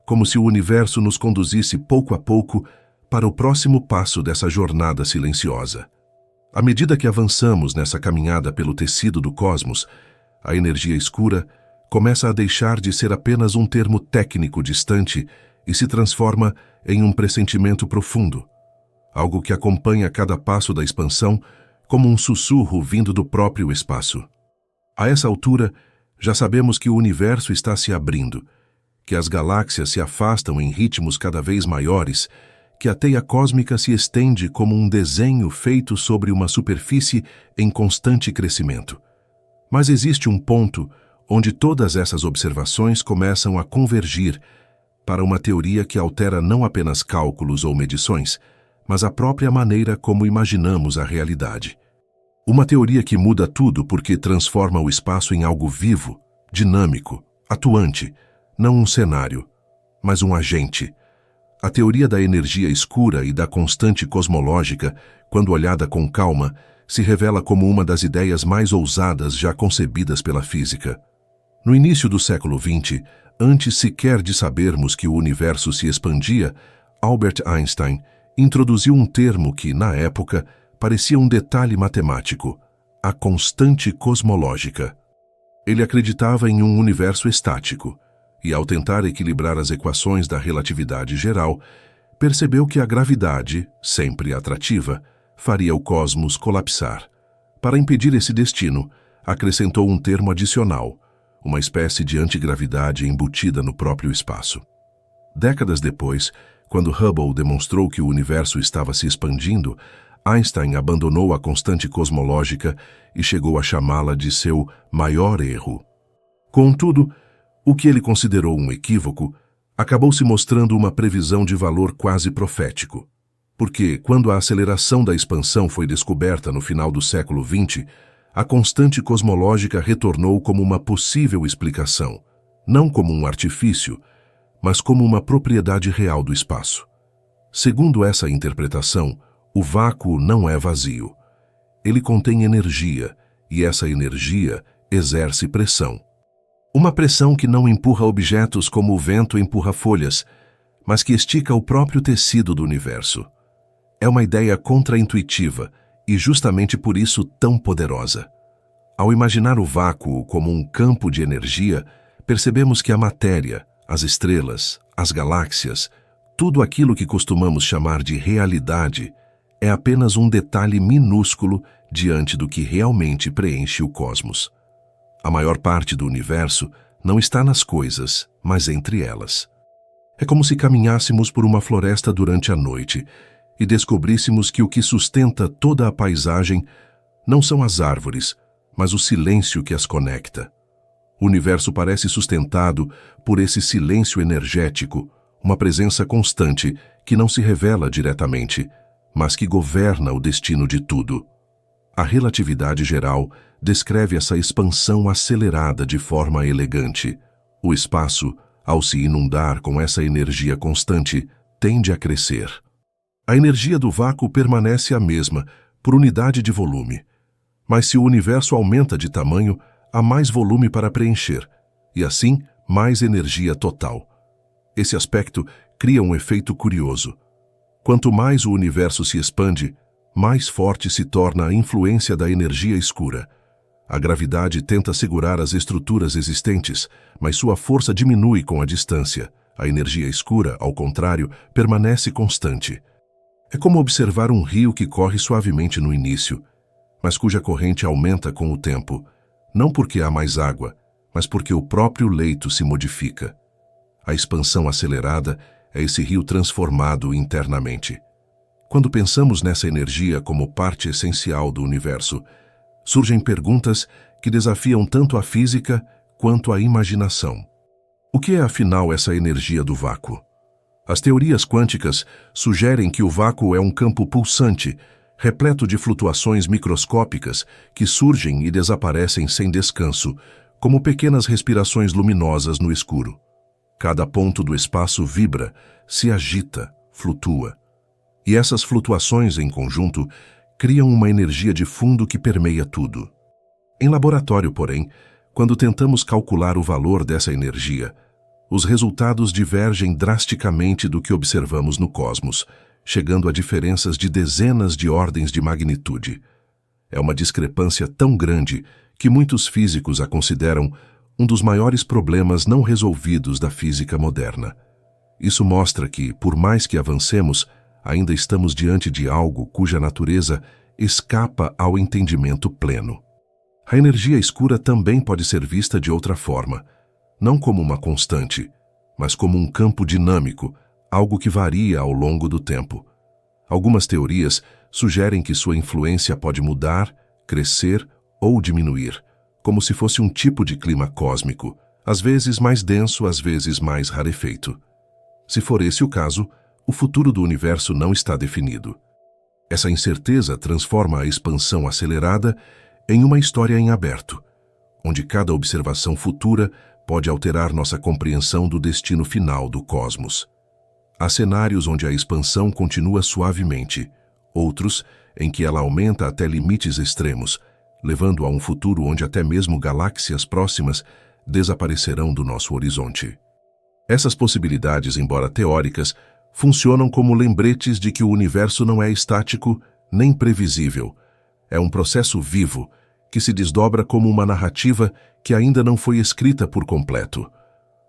como se o universo nos conduzisse pouco a pouco para o próximo passo dessa jornada silenciosa. À medida que avançamos nessa caminhada pelo tecido do cosmos, a energia escura começa a deixar de ser apenas um termo técnico distante e se transforma em um pressentimento profundo, algo que acompanha cada passo da expansão como um sussurro vindo do próprio espaço. A essa altura, já sabemos que o universo está se abrindo, que as galáxias se afastam em ritmos cada vez maiores, que a teia cósmica se estende como um desenho feito sobre uma superfície em constante crescimento. Mas existe um ponto onde todas essas observações começam a convergir para uma teoria que altera não apenas cálculos ou medições, mas a própria maneira como imaginamos a realidade. Uma teoria que muda tudo porque transforma o espaço em algo vivo, dinâmico, atuante, não um cenário, mas um agente. A teoria da energia escura e da constante cosmológica, quando olhada com calma, se revela como uma das ideias mais ousadas já concebidas pela física. No início do século XX, antes sequer de sabermos que o universo se expandia, Albert Einstein introduziu um termo que, na época, parecia um detalhe matemático: a constante cosmológica. Ele acreditava em um universo estático, e ao tentar equilibrar as equações da relatividade geral, percebeu que a gravidade, sempre atrativa, faria o cosmos colapsar. Para impedir esse destino, acrescentou um termo adicional, uma espécie de antigravidade embutida no próprio espaço. Décadas depois, quando Hubble demonstrou que o universo estava se expandindo, Einstein abandonou a constante cosmológica e chegou a chamá-la de seu maior erro. Contudo, o que ele considerou um equívoco acabou se mostrando uma previsão de valor quase profético. Porque, quando a aceleração da expansão foi descoberta no final do século XX, a constante cosmológica retornou como uma possível explicação, não como um artifício, mas como uma propriedade real do espaço. Segundo essa interpretação, o vácuo não é vazio. Ele contém energia, e essa energia exerce pressão. Uma pressão que não empurra objetos como o vento empurra folhas, mas que estica o próprio tecido do universo. É uma ideia contraintuitiva e justamente por isso tão poderosa. Ao imaginar o vácuo como um campo de energia, percebemos que a matéria, as estrelas, as galáxias, tudo aquilo que costumamos chamar de realidade, é apenas um detalhe minúsculo diante do que realmente preenche o cosmos. A maior parte do universo não está nas coisas, mas entre elas. É como se caminhássemos por uma floresta durante a noite e descobríssemos que o que sustenta toda a paisagem não são as árvores, mas o silêncio que as conecta. O universo parece sustentado por esse silêncio energético, uma presença constante que não se revela diretamente, mas que governa o destino de tudo. A relatividade geral descreve essa expansão acelerada de forma elegante. O espaço, ao se inundar com essa energia constante, tende a crescer. A energia do vácuo permanece a mesma, por unidade de volume. Mas se o universo aumenta de tamanho, há mais volume para preencher, e assim, mais energia total. Esse aspecto cria um efeito curioso. Quanto mais o universo se expande, mais forte se torna a influência da energia escura. A gravidade tenta segurar as estruturas existentes, mas sua força diminui com a distância. A energia escura, ao contrário, permanece constante. É como observar um rio que corre suavemente no início, mas cuja corrente aumenta com o tempo, não porque há mais água, mas porque o próprio leito se modifica. A expansão acelerada é esse rio transformado internamente. Quando pensamos nessa energia como parte essencial do universo, surgem perguntas que desafiam tanto a física quanto a imaginação. O que é, afinal, essa energia do vácuo? As teorias quânticas sugerem que o vácuo é um campo pulsante, repleto de flutuações microscópicas que surgem e desaparecem sem descanso, como pequenas respirações luminosas no escuro. Cada ponto do espaço vibra, se agita, flutua. E essas flutuações, em conjunto, criam uma energia de fundo que permeia tudo. Em laboratório, porém, quando tentamos calcular o valor dessa energia, os resultados divergem drasticamente do que observamos no cosmos, chegando a diferenças de dezenas de ordens de magnitude. É uma discrepância tão grande que muitos físicos a consideram um dos maiores problemas não resolvidos da física moderna. Isso mostra que, por mais que avancemos, ainda estamos diante de algo cuja natureza escapa ao entendimento pleno. A energia escura também pode ser vista de outra forma, não como uma constante, mas como um campo dinâmico, algo que varia ao longo do tempo. Algumas teorias sugerem que sua influência pode mudar, crescer ou diminuir, como se fosse um tipo de clima cósmico, às vezes mais denso, às vezes mais rarefeito. Se for esse o caso, o futuro do universo não está definido. Essa incerteza transforma a expansão acelerada em uma história em aberto, onde cada observação futura pode alterar nossa compreensão do destino final do cosmos. Há cenários onde a expansão continua suavemente, outros em que ela aumenta até limites extremos, levando a um futuro onde até mesmo galáxias próximas desaparecerão do nosso horizonte. Essas possibilidades, embora teóricas, funcionam como lembretes de que o universo não é estático nem previsível. É um processo vivo, que se desdobra como uma narrativa que ainda não foi escrita por completo.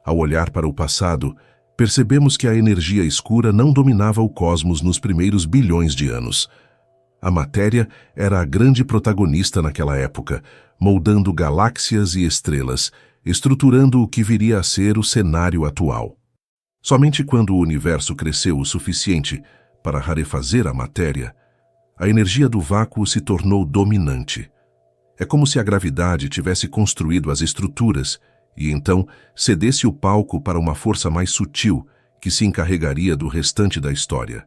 Ao olhar para o passado, percebemos que a energia escura não dominava o cosmos nos primeiros bilhões de anos. A matéria era a grande protagonista naquela época, moldando galáxias e estrelas, estruturando o que viria a ser o cenário atual. Somente quando o universo cresceu o suficiente para rarefazer a matéria, a energia do vácuo se tornou dominante. É como se a gravidade tivesse construído as estruturas e então cedesse o palco para uma força mais sutil que se encarregaria do restante da história.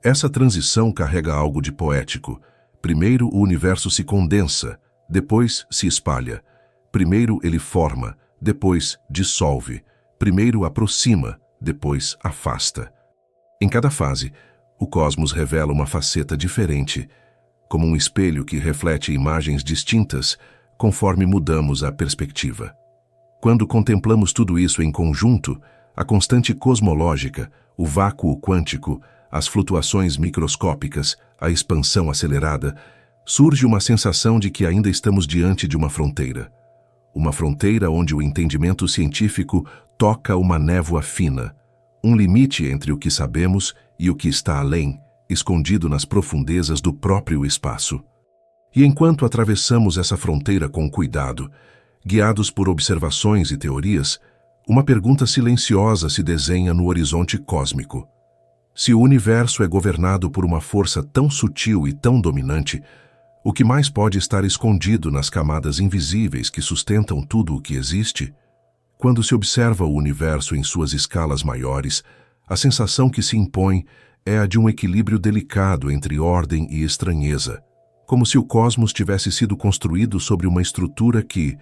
Essa transição carrega algo de poético. Primeiro o universo se condensa, depois se espalha. Primeiro ele forma, depois dissolve. Primeiro aproxima, depois afasta. Em cada fase, o cosmos revela uma faceta diferente, como um espelho que reflete imagens distintas conforme mudamos a perspectiva. Quando contemplamos tudo isso em conjunto, a constante cosmológica, o vácuo quântico, as flutuações microscópicas, a expansão acelerada, surge uma sensação de que ainda estamos diante de uma fronteira. Uma fronteira onde o entendimento científico toca uma névoa fina, um limite entre o que sabemos e o que está além, escondido nas profundezas do próprio espaço. E enquanto atravessamos essa fronteira com cuidado, guiados por observações e teorias, uma pergunta silenciosa se desenha no horizonte cósmico. Se o universo é governado por uma força tão sutil e tão dominante, o que mais pode estar escondido nas camadas invisíveis que sustentam tudo o que existe? Quando se observa o universo em suas escalas maiores, a sensação que se impõe é a de um equilíbrio delicado entre ordem e estranheza, como se o cosmos tivesse sido construído sobre uma estrutura que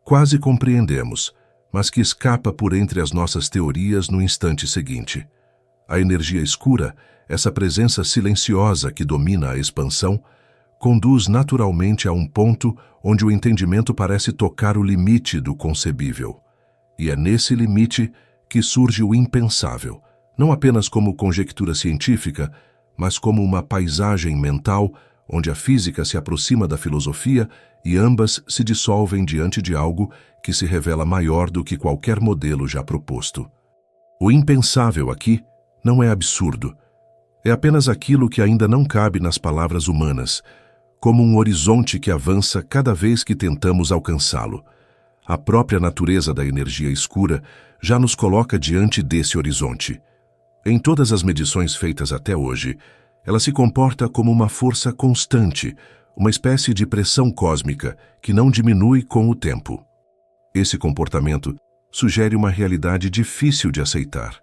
quase compreendemos, mas que escapa por entre as nossas teorias no instante seguinte. A energia escura, essa presença silenciosa que domina a expansão, conduz naturalmente a um ponto onde o entendimento parece tocar o limite do concebível. E é nesse limite que surge o impensável, não apenas como conjectura científica, mas como uma paisagem mental onde a física se aproxima da filosofia e ambas se dissolvem diante de algo que se revela maior do que qualquer modelo já proposto. O impensável aqui não é absurdo. É apenas aquilo que ainda não cabe nas palavras humanas, como um horizonte que avança cada vez que tentamos alcançá-lo. A própria natureza da energia escura já nos coloca diante desse horizonte. Em todas as medições feitas até hoje, ela se comporta como uma força constante, uma espécie de pressão cósmica que não diminui com o tempo. Esse comportamento sugere uma realidade difícil de aceitar.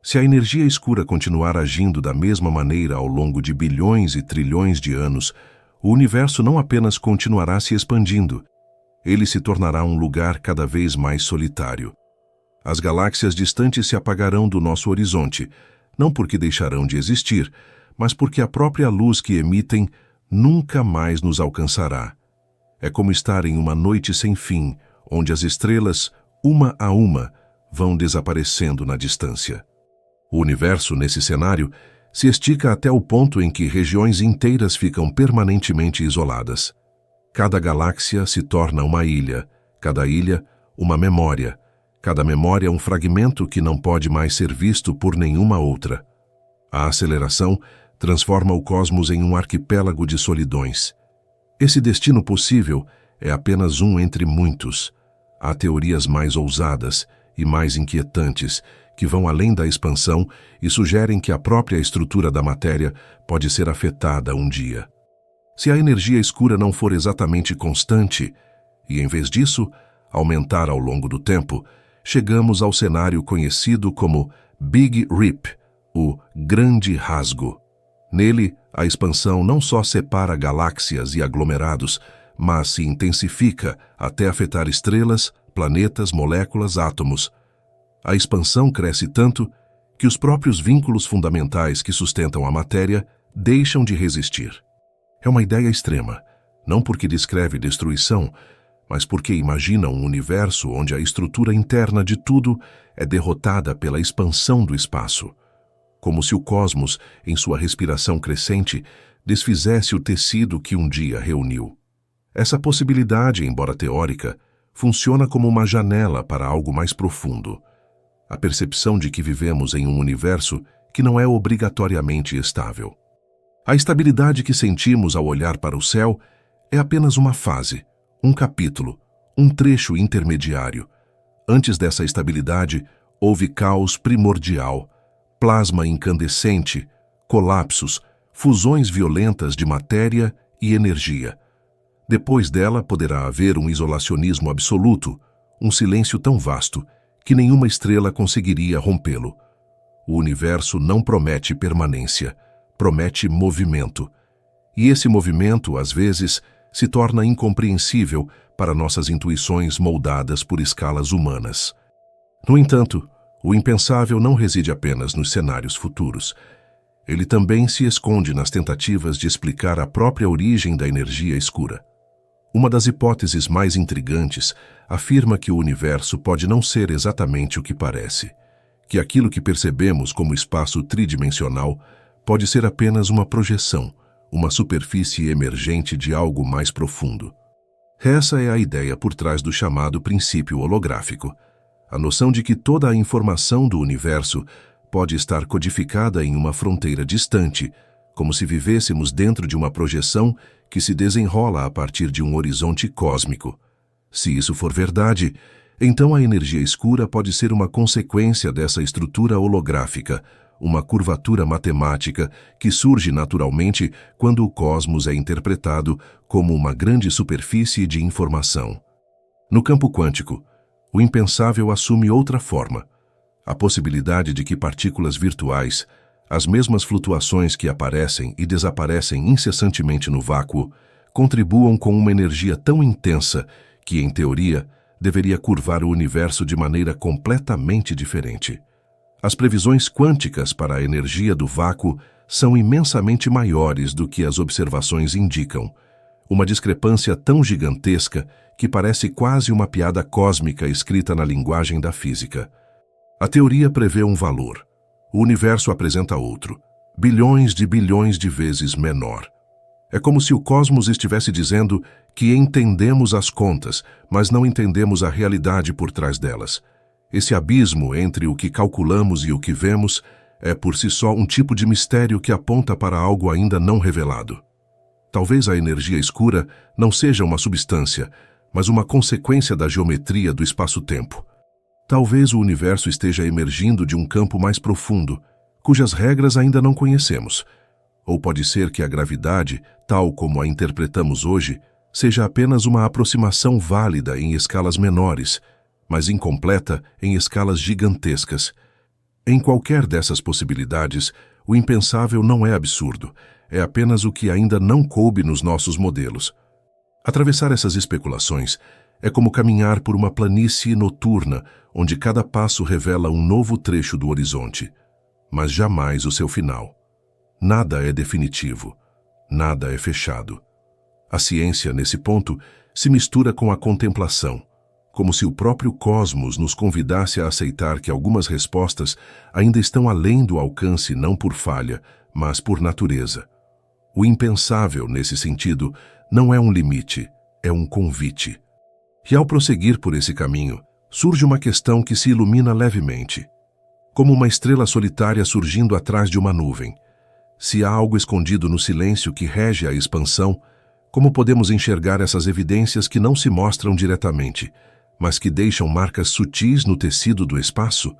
Se a energia escura continuar agindo da mesma maneira ao longo de bilhões e trilhões de anos, o universo não apenas continuará se expandindo, ele se tornará um lugar cada vez mais solitário. As galáxias distantes se apagarão do nosso horizonte, não porque deixarão de existir, mas porque a própria luz que emitem nunca mais nos alcançará. É como estar em uma noite sem fim, onde as estrelas, uma a uma, vão desaparecendo na distância. O universo, nesse cenário, se estica até o ponto em que regiões inteiras ficam permanentemente isoladas. Cada galáxia se torna uma ilha, cada ilha, uma memória, cada memória um fragmento que não pode mais ser visto por nenhuma outra. A aceleração transforma o cosmos em um arquipélago de solidões. Esse destino possível é apenas um entre muitos. Há teorias mais ousadas e mais inquietantes que vão além da expansão e sugerem que a própria estrutura da matéria pode ser afetada um dia. Se a energia escura não for exatamente constante, e em vez disso, aumentar ao longo do tempo, chegamos ao cenário conhecido como Big Rip, o Grande Rasgo. Nele, a expansão não só separa galáxias e aglomerados, mas se intensifica até afetar estrelas, planetas, moléculas, átomos. A expansão cresce tanto que os próprios vínculos fundamentais que sustentam a matéria deixam de resistir. É uma ideia extrema, não porque descreve destruição, mas porque imagina um universo onde a estrutura interna de tudo é derrotada pela expansão do espaço. Como se o cosmos, em sua respiração crescente, desfizesse o tecido que um dia reuniu. Essa possibilidade, embora teórica, funciona como uma janela para algo mais profundo. A percepção de que vivemos em um universo que não é obrigatoriamente estável. A estabilidade que sentimos ao olhar para o céu é apenas uma fase, um capítulo, um trecho intermediário. Antes dessa estabilidade, houve caos primordial, plasma incandescente, colapsos, fusões violentas de matéria e energia. Depois dela poderá haver um isolacionismo absoluto, um silêncio tão vasto que nenhuma estrela conseguiria rompê-lo. O universo não promete permanência, promete movimento. E esse movimento, às vezes, se torna incompreensível para nossas intuições moldadas por escalas humanas. No entanto, o impensável não reside apenas nos cenários futuros. Ele também se esconde nas tentativas de explicar a própria origem da energia escura. Uma das hipóteses mais intrigantes afirma que o universo pode não ser exatamente o que parece, que aquilo que percebemos como espaço tridimensional pode ser apenas uma projeção, uma superfície emergente de algo mais profundo. Essa é a ideia por trás do chamado princípio holográfico, a noção de que toda a informação do universo pode estar codificada em uma fronteira distante, como se vivêssemos dentro de uma projeção que se desenrola a partir de um horizonte cósmico. Se isso for verdade, então a energia escura pode ser uma consequência dessa estrutura holográfica, uma curvatura matemática que surge naturalmente quando o cosmos é interpretado como uma grande superfície de informação. No campo quântico, o impensável assume outra forma. A possibilidade de que partículas virtuais, as mesmas flutuações que aparecem e desaparecem incessantemente no vácuo, contribuam com uma energia tão intensa que, em teoria, deveria curvar o universo de maneira completamente diferente. As previsões quânticas para a energia do vácuo são imensamente maiores do que as observações indicam, uma discrepância tão gigantesca que parece quase uma piada cósmica escrita na linguagem da física. A teoria prevê um valor, o universo apresenta outro, bilhões de vezes menor. É como se o cosmos estivesse dizendo que entendemos as contas, mas não entendemos a realidade por trás delas. Esse abismo entre o que calculamos e o que vemos é por si só um tipo de mistério que aponta para algo ainda não revelado. Talvez a energia escura não seja uma substância, mas uma consequência da geometria do espaço-tempo. Talvez o universo esteja emergindo de um campo mais profundo, cujas regras ainda não conhecemos. Ou pode ser que a gravidade, tal como a interpretamos hoje, seja apenas uma aproximação válida em escalas menores, mas incompleta em escalas gigantescas. Em qualquer dessas possibilidades, o impensável não é absurdo, é apenas o que ainda não coube nos nossos modelos. Atravessar essas especulações é como caminhar por uma planície noturna, onde cada passo revela um novo trecho do horizonte, mas jamais o seu final. Nada é definitivo, nada é fechado. A ciência, nesse ponto, se mistura com a contemplação, como se o próprio cosmos nos convidasse a aceitar que algumas respostas ainda estão além do alcance não por falha, mas por natureza. O impensável, nesse sentido, não é um limite, é um convite. E ao prosseguir por esse caminho, surge uma questão que se ilumina levemente, como uma estrela solitária surgindo atrás de uma nuvem. Se há algo escondido no silêncio que rege a expansão, como podemos enxergar essas evidências que não se mostram diretamente, mas que deixam marcas sutis no tecido do espaço?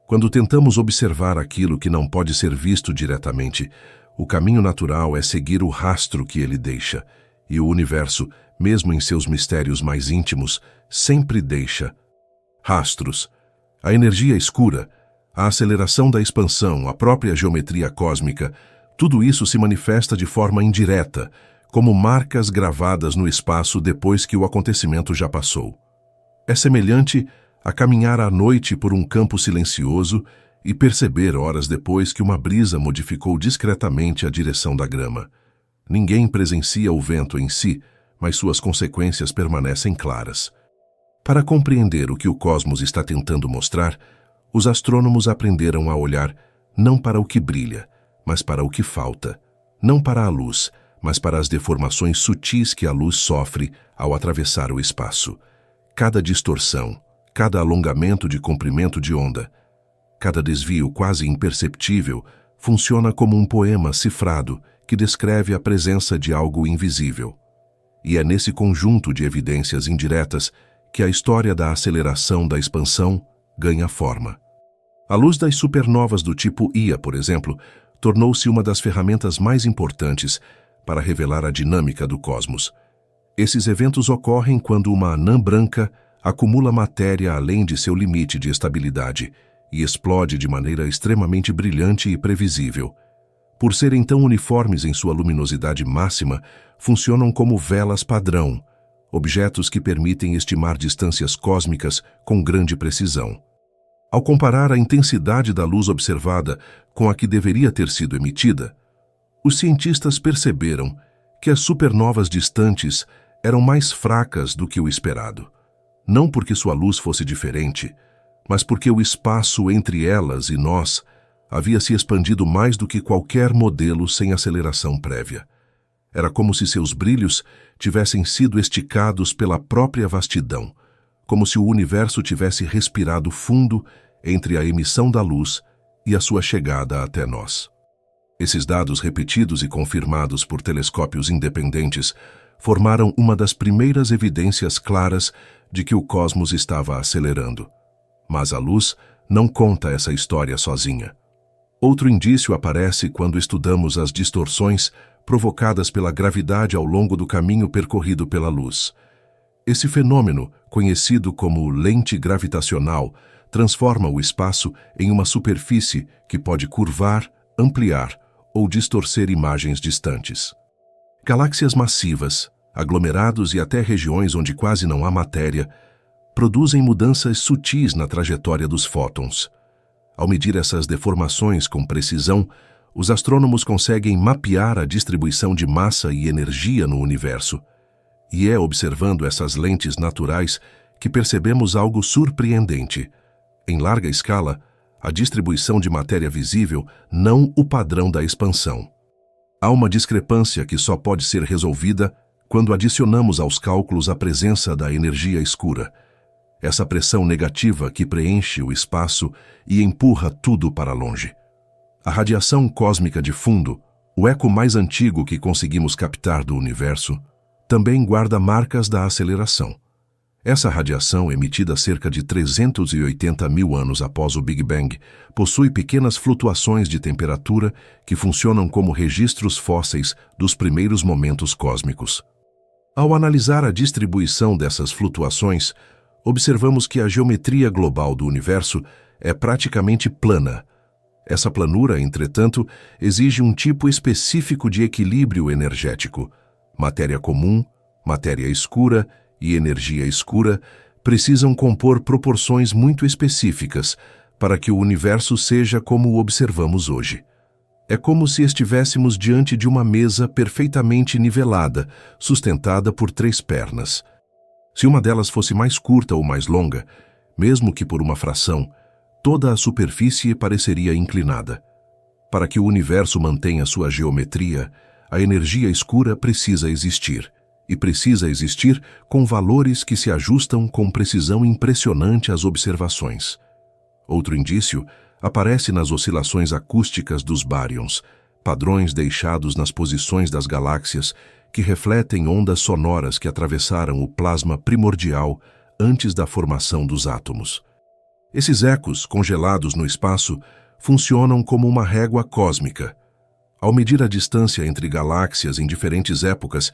Quando tentamos observar aquilo que não pode ser visto diretamente, o caminho natural é seguir o rastro que ele deixa, e o universo, mesmo em seus mistérios mais íntimos, sempre deixa rastros. A energia escura, a aceleração da expansão, a própria geometria cósmica, tudo isso se manifesta de forma indireta, como marcas gravadas no espaço depois que o acontecimento já passou. É semelhante a caminhar à noite por um campo silencioso e perceber horas depois que uma brisa modificou discretamente a direção da grama. Ninguém presencia o vento em si, mas suas consequências permanecem claras. Para compreender o que o cosmos está tentando mostrar, os astrônomos aprenderam a olhar não para o que brilha, mas para o que falta, não para a luz, mas para as deformações sutis que a luz sofre ao atravessar o espaço. Cada distorção, cada alongamento de comprimento de onda, cada desvio quase imperceptível funciona como um poema cifrado que descreve a presença de algo invisível. E é nesse conjunto de evidências indiretas que a história da aceleração da expansão ganha forma. A luz das supernovas do tipo Ia, por exemplo, tornou-se uma das ferramentas mais importantes para revelar a dinâmica do cosmos. Esses eventos ocorrem quando uma anã branca acumula matéria além de seu limite de estabilidade e explode de maneira extremamente brilhante e previsível. Por serem tão uniformes em sua luminosidade máxima, funcionam como velas padrão, objetos que permitem estimar distâncias cósmicas com grande precisão. Ao comparar a intensidade da luz observada com a que deveria ter sido emitida, os cientistas perceberam que as supernovas distantes eram mais fracas do que o esperado. Não porque sua luz fosse diferente, mas porque o espaço entre elas e nós havia se expandido mais do que qualquer modelo sem aceleração prévia. Era como se seus brilhos tivessem sido esticados pela própria vastidão, como se o universo tivesse respirado fundo entre a emissão da luz e a sua chegada até nós. Esses dados repetidos e confirmados por telescópios independentes formaram uma das primeiras evidências claras de que o cosmos estava acelerando. Mas a luz não conta essa história sozinha. Outro indício aparece quando estudamos as distorções provocadas pela gravidade ao longo do caminho percorrido pela luz. Esse fenômeno, conhecido como lente gravitacional, transforma o espaço em uma superfície que pode curvar, ampliar ou distorcer imagens distantes. Galáxias massivas, aglomerados e até regiões onde quase não há matéria, produzem mudanças sutis na trajetória dos fótons. Ao medir essas deformações com precisão, os astrônomos conseguem mapear a distribuição de massa e energia no universo. E é observando essas lentes naturais que percebemos algo surpreendente. Em larga escala, a distribuição de matéria visível, não o padrão da expansão. Há uma discrepância que só pode ser resolvida quando adicionamos aos cálculos a presença da energia escura. Essa pressão negativa que preenche o espaço e empurra tudo para longe. A radiação cósmica de fundo, o eco mais antigo que conseguimos captar do universo, também guarda marcas da aceleração. Essa radiação, emitida cerca de 380 mil anos após o Big Bang, possui pequenas flutuações de temperatura que funcionam como registros fósseis dos primeiros momentos cósmicos. Ao analisar a distribuição dessas flutuações, observamos que a geometria global do universo é praticamente plana. Essa planura, entretanto, exige um tipo específico de equilíbrio energético. Matéria comum, matéria escura e energia escura precisam compor proporções muito específicas para que o universo seja como o observamos hoje. É como se estivéssemos diante de uma mesa perfeitamente nivelada, sustentada por 3 pernas. Se uma delas fosse mais curta ou mais longa, mesmo que por uma fração, toda a superfície pareceria inclinada. Para que o universo mantenha sua geometria, a energia escura precisa existir, e precisa existir com valores que se ajustam com precisão impressionante às observações. Outro indício aparece nas oscilações acústicas dos baryons, padrões deixados nas posições das galáxias que refletem ondas sonoras que atravessaram o plasma primordial antes da formação dos átomos. Esses ecos, congelados no espaço, funcionam como uma régua cósmica. Ao medir a distância entre galáxias em diferentes épocas,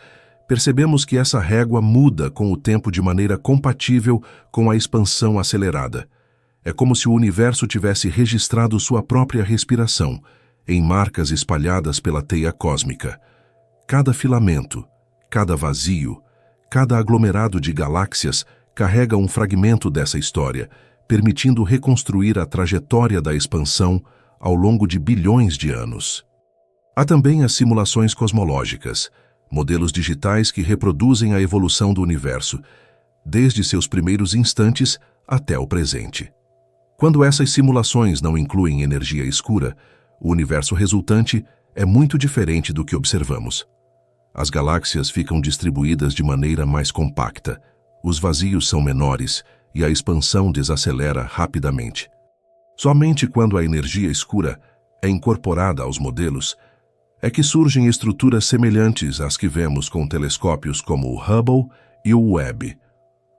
percebemos que essa régua muda com o tempo de maneira compatível com a expansão acelerada. É como se o universo tivesse registrado sua própria respiração, em marcas espalhadas pela teia cósmica. Cada filamento, cada vazio, cada aglomerado de galáxias carrega um fragmento dessa história, permitindo reconstruir a trajetória da expansão ao longo de bilhões de anos. Há também as simulações cosmológicas, modelos digitais que reproduzem a evolução do universo, desde seus primeiros instantes até o presente. Quando essas simulações não incluem energia escura, o universo resultante é muito diferente do que observamos. As galáxias ficam distribuídas de maneira mais compacta, os vazios são menores e a expansão desacelera rapidamente. Somente quando a energia escura é incorporada aos modelos é que surgem estruturas semelhantes às que vemos com telescópios como o Hubble e o Webb.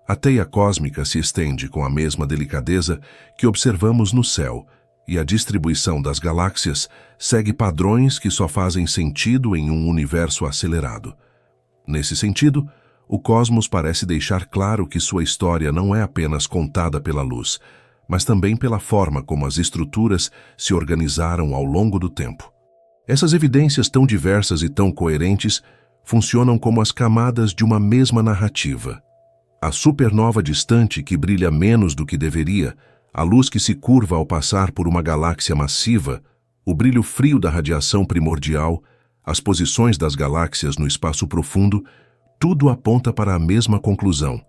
A teia cósmica se estende com a mesma delicadeza que observamos no céu, e a distribuição das galáxias segue padrões que só fazem sentido em um universo acelerado. Nesse sentido, o cosmos parece deixar claro que sua história não é apenas contada pela luz, mas também pela forma como as estruturas se organizaram ao longo do tempo. Essas evidências tão diversas e tão coerentes funcionam como as camadas de uma mesma narrativa. A supernova distante que brilha menos do que deveria, a luz que se curva ao passar por uma galáxia massiva, o brilho frio da radiação primordial, as posições das galáxias no espaço profundo, tudo aponta para a mesma conclusão.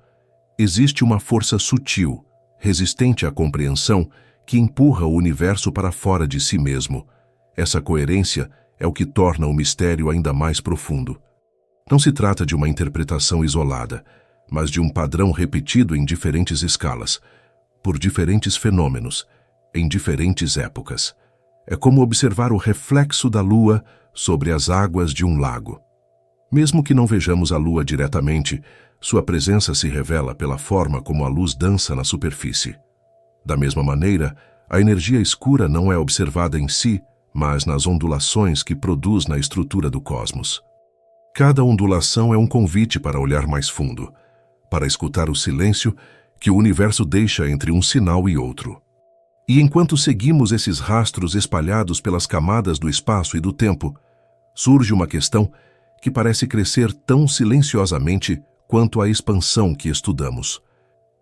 Existe uma força sutil, resistente à compreensão, que empurra o universo para fora de si mesmo. Essa coerência é o que torna o mistério ainda mais profundo. Não se trata de uma interpretação isolada, mas de um padrão repetido em diferentes escalas, por diferentes fenômenos, em diferentes épocas. É como observar o reflexo da lua sobre as águas de um lago. Mesmo que não vejamos a Lua diretamente, sua presença se revela pela forma como a luz dança na superfície. Da mesma maneira, a energia escura não é observada em si, mas nas ondulações que produz na estrutura do cosmos. Cada ondulação é um convite para olhar mais fundo, para escutar o silêncio que o universo deixa entre um sinal e outro. E enquanto seguimos esses rastros espalhados pelas camadas do espaço e do tempo, surge uma questão que parece crescer tão silenciosamente quanto a expansão que estudamos.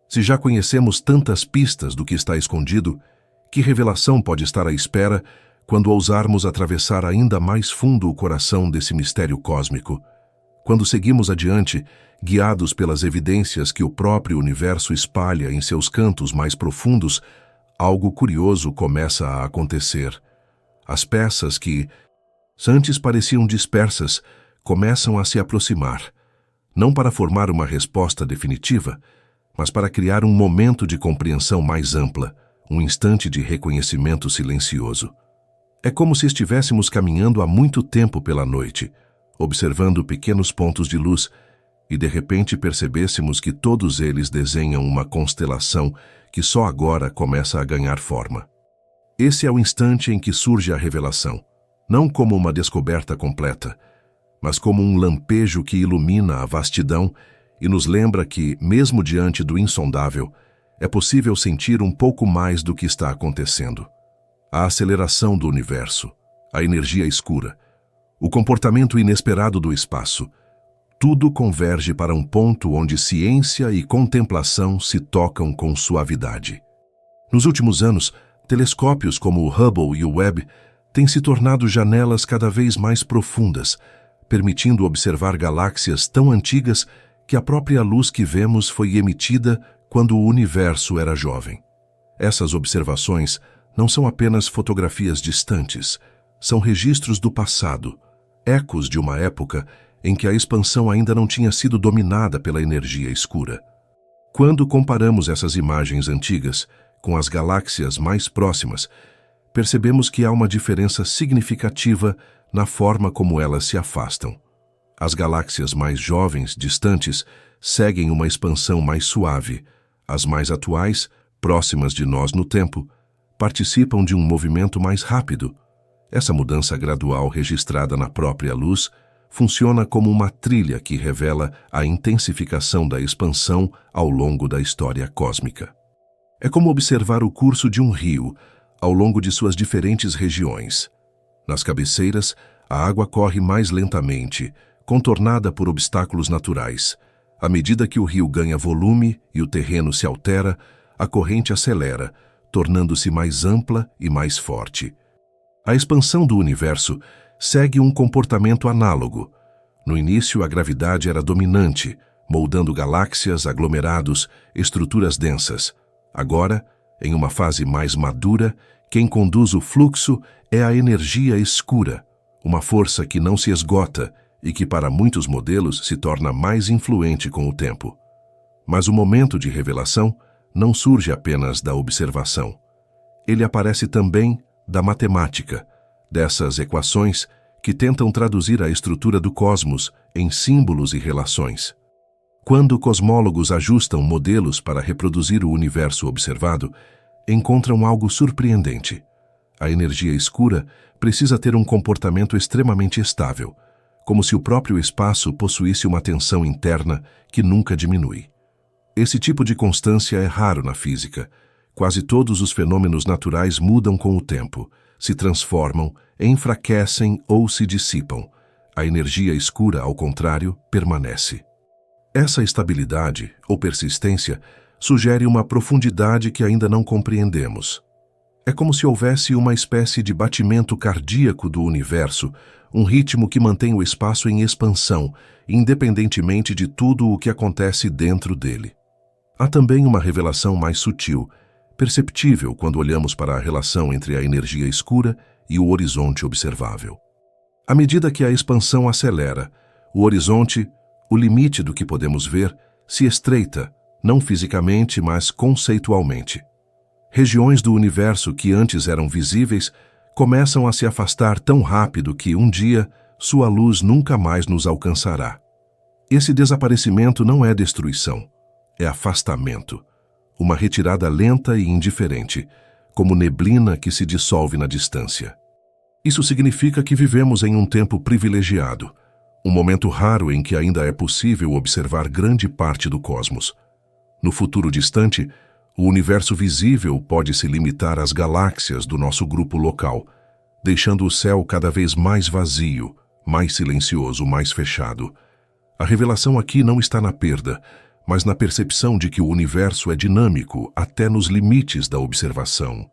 Se já conhecemos tantas pistas do que está escondido, que revelação pode estar à espera quando ousarmos atravessar ainda mais fundo o coração desse mistério cósmico? Quando seguimos adiante, guiados pelas evidências que o próprio universo espalha em seus cantos mais profundos, algo curioso começa a acontecer. As peças que antes pareciam dispersas começam a se aproximar, não para formar uma resposta definitiva, mas para criar um momento de compreensão mais ampla, um instante de reconhecimento silencioso. É como se estivéssemos caminhando há muito tempo pela noite, observando pequenos pontos de luz, e de repente percebêssemos que todos eles desenham uma constelação que só agora começa a ganhar forma. Esse é o instante em que surge a revelação, não como uma descoberta completa, mas como um lampejo que ilumina a vastidão e nos lembra que, mesmo diante do insondável, é possível sentir um pouco mais do que está acontecendo. A aceleração do universo, a energia escura, o comportamento inesperado do espaço, tudo converge para um ponto onde ciência e contemplação se tocam com suavidade. Nos últimos anos, telescópios como o Hubble e o Webb têm se tornado janelas cada vez mais profundas, permitindo observar galáxias tão antigas que a própria luz que vemos foi emitida quando o universo era jovem. Essas observações não são apenas fotografias distantes, são registros do passado, ecos de uma época em que a expansão ainda não tinha sido dominada pela energia escura. Quando comparamos essas imagens antigas com as galáxias mais próximas, percebemos que há uma diferença significativa na forma como elas se afastam. As galáxias mais jovens, distantes, seguem uma expansão mais suave. As mais atuais, próximas de nós no tempo, participam de um movimento mais rápido. Essa mudança gradual registrada na própria luz funciona como uma trilha que revela a intensificação da expansão ao longo da história cósmica. É como observar o curso de um rio ao longo de suas diferentes regiões. Nas cabeceiras, a água corre mais lentamente, contornada por obstáculos naturais. À medida que o rio ganha volume e o terreno se altera, a corrente acelera, tornando-se mais ampla e mais forte. A expansão do universo segue um comportamento análogo. No início, a gravidade era dominante, moldando galáxias, aglomerados, estruturas densas. Agora, em uma fase mais madura, quem conduz o fluxo é a energia escura, uma força que não se esgota e que para muitos modelos se torna mais influente com o tempo. Mas o momento de revelação não surge apenas da observação. Ele aparece também da matemática, dessas equações que tentam traduzir a estrutura do cosmos em símbolos e relações. Quando cosmólogos ajustam modelos para reproduzir o universo observado, encontram algo surpreendente. A energia escura precisa ter um comportamento extremamente estável, como se o próprio espaço possuísse uma tensão interna que nunca diminui. Esse tipo de constância é raro na física. Quase todos os fenômenos naturais mudam com o tempo, se transformam, enfraquecem ou se dissipam. A energia escura, ao contrário, permanece. Essa estabilidade, ou persistência, sugere uma profundidade que ainda não compreendemos. É como se houvesse uma espécie de batimento cardíaco do universo, um ritmo que mantém o espaço em expansão, independentemente de tudo o que acontece dentro dele. Há também uma revelação mais sutil, perceptível quando olhamos para a relação entre a energia escura e o horizonte observável. À medida que a expansão acelera, o horizonte, o limite do que podemos ver, se estreita, não fisicamente, mas conceitualmente. Regiões do universo que antes eram visíveis começam a se afastar tão rápido que, um dia, sua luz nunca mais nos alcançará. Esse desaparecimento não é destruição, é afastamento, uma retirada lenta e indiferente, como neblina que se dissolve na distância. Isso significa que vivemos em um tempo privilegiado, um momento raro em que ainda é possível observar grande parte do cosmos. No futuro distante, o universo visível pode se limitar às galáxias do nosso grupo local, deixando o céu cada vez mais vazio, mais silencioso, mais fechado. A revelação aqui não está na perda, mas na percepção de que o universo é dinâmico até nos limites da observação.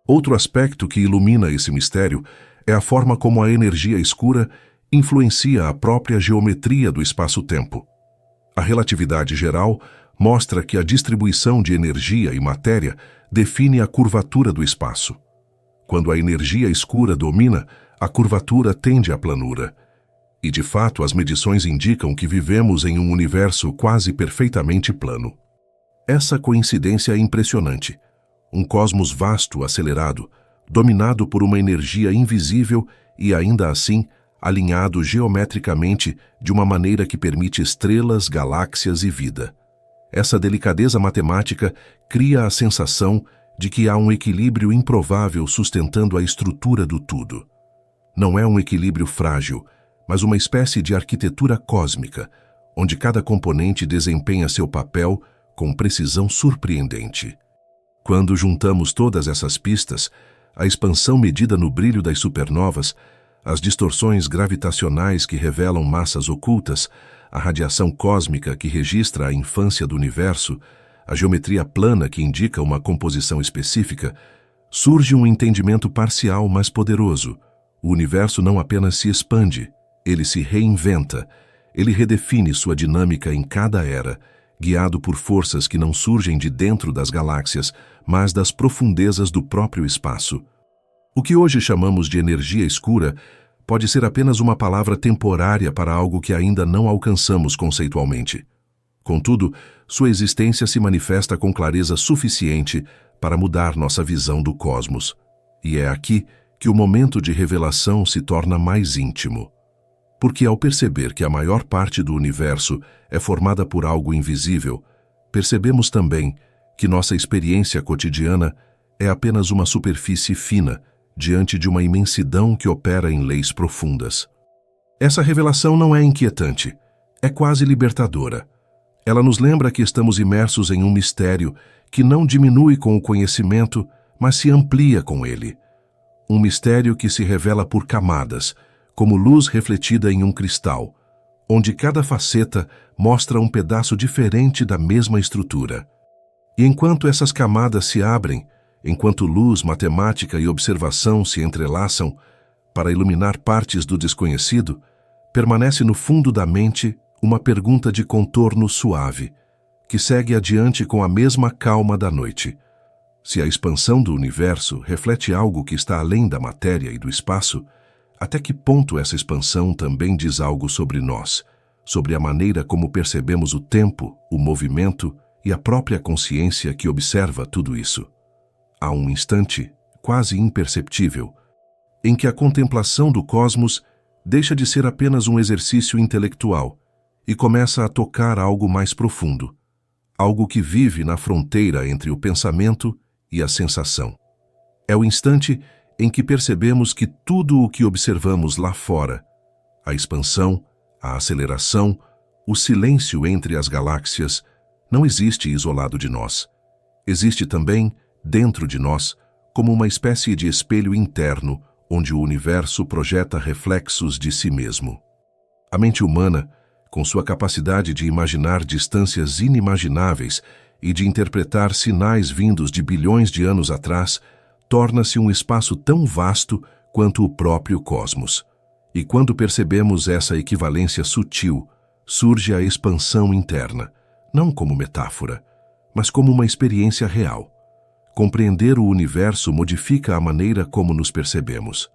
Outro aspecto que ilumina esse mistério é a forma como a energia escura influencia a própria geometria do espaço-tempo. A relatividade geral mostra que a distribuição de energia e matéria define a curvatura do espaço. Quando a energia escura domina, a curvatura tende à planura. E, de fato, as medições indicam que vivemos em um universo quase perfeitamente plano. Essa coincidência é impressionante. Um cosmos vasto, acelerado, dominado por uma energia invisível e, ainda assim, alinhado geometricamente de uma maneira que permite estrelas, galáxias e vida. Essa delicadeza matemática cria a sensação de que há um equilíbrio improvável sustentando a estrutura do tudo. Não é um equilíbrio frágil, mas uma espécie de arquitetura cósmica, onde cada componente desempenha seu papel com precisão surpreendente. Quando juntamos todas essas pistas, a expansão medida no brilho das supernovas, as distorções gravitacionais que revelam massas ocultas, a radiação cósmica que registra a infância do universo, a geometria plana que indica uma composição específica, surge um entendimento parcial mas poderoso. O universo não apenas se expande, ele se reinventa, ele redefine sua dinâmica em cada era, guiado por forças que não surgem de dentro das galáxias, mas das profundezas do próprio espaço. O que hoje chamamos de energia escura pode ser apenas uma palavra temporária para algo que ainda não alcançamos conceitualmente. Contudo, sua existência se manifesta com clareza suficiente para mudar nossa visão do cosmos. E é aqui que o momento de revelação se torna mais íntimo. Porque ao perceber que a maior parte do universo é formada por algo invisível, percebemos também que nossa experiência cotidiana é apenas uma superfície fina diante de uma imensidão que opera em leis profundas. Essa revelação não é inquietante, é quase libertadora. Ela nos lembra que estamos imersos em um mistério que não diminui com o conhecimento, mas se amplia com ele. Um mistério que se revela por camadas, como luz refletida em um cristal, onde cada faceta mostra um pedaço diferente da mesma estrutura. E enquanto essas camadas se abrem, enquanto luz, matemática e observação se entrelaçam para iluminar partes do desconhecido, permanece no fundo da mente uma pergunta de contorno suave, que segue adiante com a mesma calma da noite. Se a expansão do universo reflete algo que está além da matéria e do espaço, até que ponto essa expansão também diz algo sobre nós, sobre a maneira como percebemos o tempo, o movimento e a própria consciência que observa tudo isso? Há um instante, quase imperceptível, em que a contemplação do cosmos deixa de ser apenas um exercício intelectual e começa a tocar algo mais profundo, algo que vive na fronteira entre o pensamento e a sensação. É o instante em que percebemos que tudo o que observamos lá fora, a expansão, a aceleração, o silêncio entre as galáxias, não existe isolado de nós. Existe também, dentro de nós, como uma espécie de espelho interno, onde o universo projeta reflexos de si mesmo. A mente humana, com sua capacidade de imaginar distâncias inimagináveis e de interpretar sinais vindos de bilhões de anos atrás, torna-se um espaço tão vasto quanto o próprio cosmos. E quando percebemos essa equivalência sutil, surge a expansão interna, não como metáfora, mas como uma experiência real. Compreender o universo modifica a maneira como nos percebemos.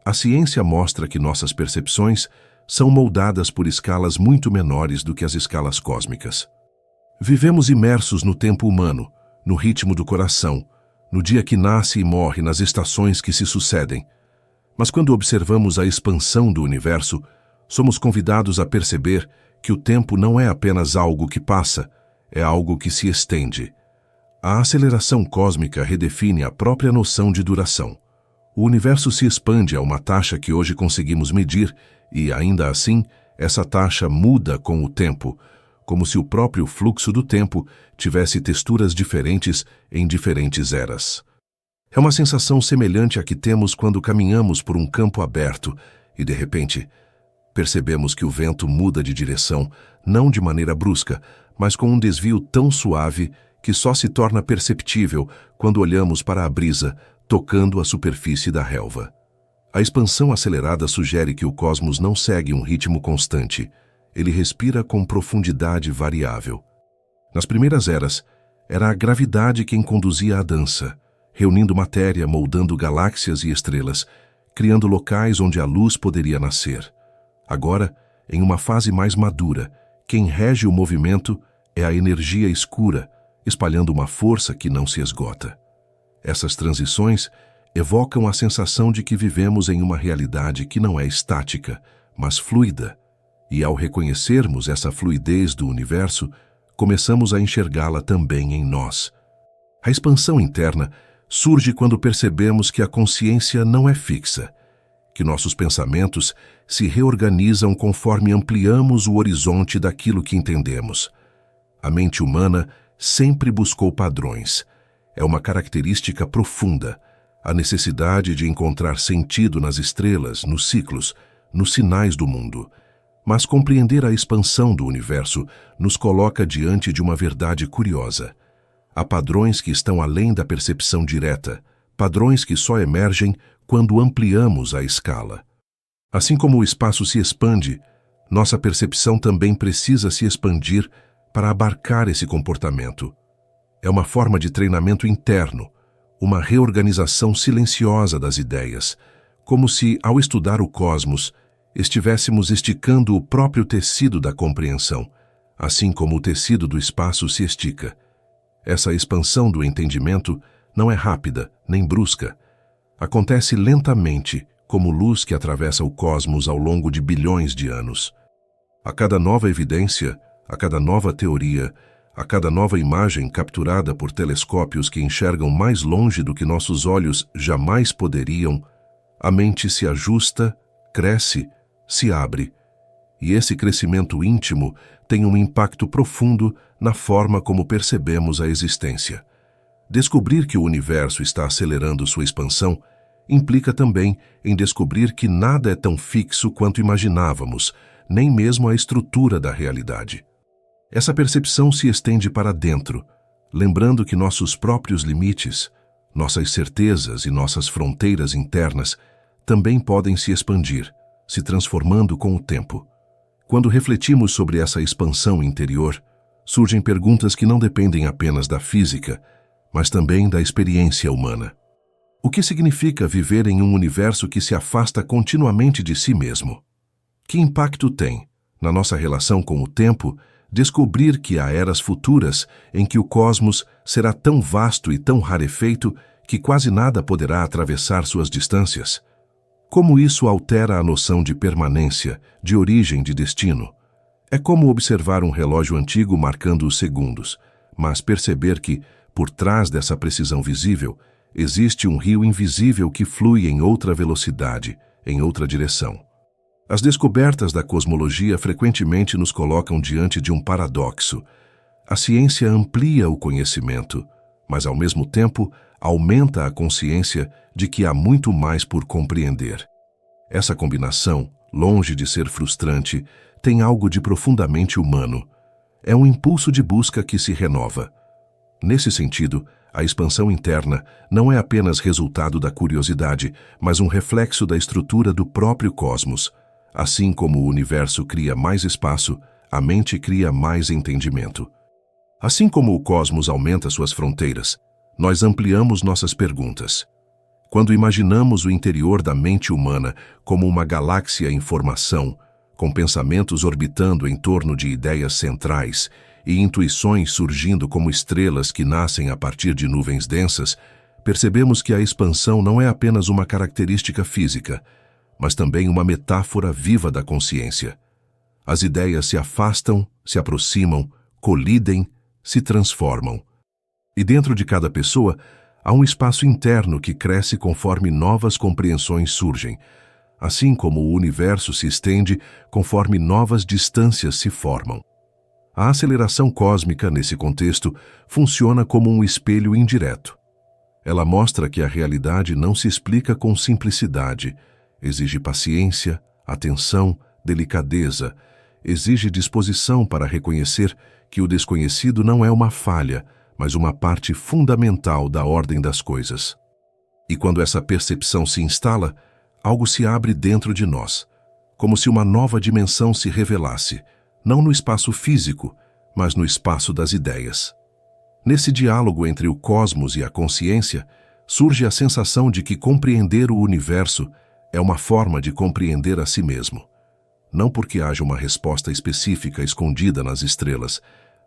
A ciência mostra que nossas percepções são moldadas por escalas muito menores do que as escalas cósmicas. Vivemos imersos no tempo humano, no ritmo do coração, no dia que nasce e morre, nas estações que se sucedem. Mas quando observamos a expansão do universo, somos convidados a perceber que o tempo não é apenas algo que passa, é algo que se estende. A aceleração cósmica redefine a própria noção de duração. O universo se expande a uma taxa que hoje conseguimos medir e, ainda assim, essa taxa muda com o tempo, como se o próprio fluxo do tempo tivesse texturas diferentes em diferentes eras. É uma sensação semelhante à que temos quando caminhamos por um campo aberto e, de repente, percebemos que o vento muda de direção, não de maneira brusca, mas com um desvio tão suave que só se torna perceptível quando olhamos para a brisa tocando a superfície da relva. A expansão acelerada sugere que o cosmos não segue um ritmo constante. Ele respira com profundidade variável. Nas primeiras eras, era a gravidade quem conduzia a dança, reunindo matéria, moldando galáxias e estrelas, criando locais onde a luz poderia nascer. Agora, em uma fase mais madura, quem rege o movimento é a energia escura, espalhando uma força que não se esgota. Essas transições evocam a sensação de que vivemos em uma realidade que não é estática, mas fluida. E ao reconhecermos essa fluidez do universo, começamos a enxergá-la também em nós. A expansão interna surge quando percebemos que a consciência não é fixa, que nossos pensamentos se reorganizam conforme ampliamos o horizonte daquilo que entendemos. A mente humana sempre buscou padrões. É uma característica profunda, a necessidade de encontrar sentido nas estrelas, nos ciclos, nos sinais do mundo. Mas compreender a expansão do universo nos coloca diante de uma verdade curiosa. Há padrões que estão além da percepção direta, padrões que só emergem quando ampliamos a escala. Assim como o espaço se expande, nossa percepção também precisa se expandir para abarcar esse comportamento. É uma forma de treinamento interno, uma reorganização silenciosa das ideias, como se, ao estudar o cosmos, estivéssemos esticando o próprio tecido da compreensão, assim como o tecido do espaço se estica. Essa expansão do entendimento não é rápida, nem brusca. Acontece lentamente, como luz que atravessa o cosmos ao longo de bilhões de anos. A cada nova evidência, a cada nova teoria, a cada nova imagem capturada por telescópios que enxergam mais longe do que nossos olhos jamais poderiam, a mente se ajusta, cresce, se abre. E esse crescimento íntimo tem um impacto profundo na forma como percebemos a existência. Descobrir que o universo está acelerando sua expansão implica também em descobrir que nada é tão fixo quanto imaginávamos, nem mesmo a estrutura da realidade. Essa percepção se estende para dentro, lembrando que nossos próprios limites, nossas certezas e nossas fronteiras internas também podem se expandir, se transformando com o tempo. Quando refletimos sobre essa expansão interior, surgem perguntas que não dependem apenas da física, mas também da experiência humana. O que significa viver em um universo que se afasta continuamente de si mesmo? Que impacto tem, na nossa relação com o tempo, descobrir que há eras futuras em que o cosmos será tão vasto e tão rarefeito que quase nada poderá atravessar suas distâncias? Como isso altera a noção de permanência, de origem, de destino? É como observar um relógio antigo marcando os segundos, mas perceber que, por trás dessa precisão visível, existe um rio invisível que flui em outra velocidade, em outra direção. As descobertas da cosmologia frequentemente nos colocam diante de um paradoxo. A ciência amplia o conhecimento, mas ao mesmo tempo aumenta a consciência de que há muito mais por compreender. Essa combinação, longe de ser frustrante, tem algo de profundamente humano. É um impulso de busca que se renova. Nesse sentido, a expansão interna não é apenas resultado da curiosidade, mas um reflexo da estrutura do próprio cosmos. Assim como o universo cria mais espaço, a mente cria mais entendimento. Assim como o cosmos aumenta suas fronteiras, nós ampliamos nossas perguntas. Quando imaginamos o interior da mente humana como uma galáxia em formação, com pensamentos orbitando em torno de ideias centrais e intuições surgindo como estrelas que nascem a partir de nuvens densas, percebemos que a expansão não é apenas uma característica física, mas também uma metáfora viva da consciência. As ideias se afastam, se aproximam, colidem, se transformam. E dentro de cada pessoa, há um espaço interno que cresce conforme novas compreensões surgem, assim como o universo se estende conforme novas distâncias se formam. A aceleração cósmica, nesse contexto, funciona como um espelho indireto. Ela mostra que a realidade não se explica com simplicidade, exige paciência, atenção, delicadeza, exige disposição para reconhecer que o desconhecido não é uma falha, mas uma parte fundamental da ordem das coisas. E quando essa percepção se instala, algo se abre dentro de nós, como se uma nova dimensão se revelasse, não no espaço físico, mas no espaço das ideias. Nesse diálogo entre o cosmos e a consciência, surge a sensação de que compreender o universo é uma forma de compreender a si mesmo. Não porque haja uma resposta específica escondida nas estrelas,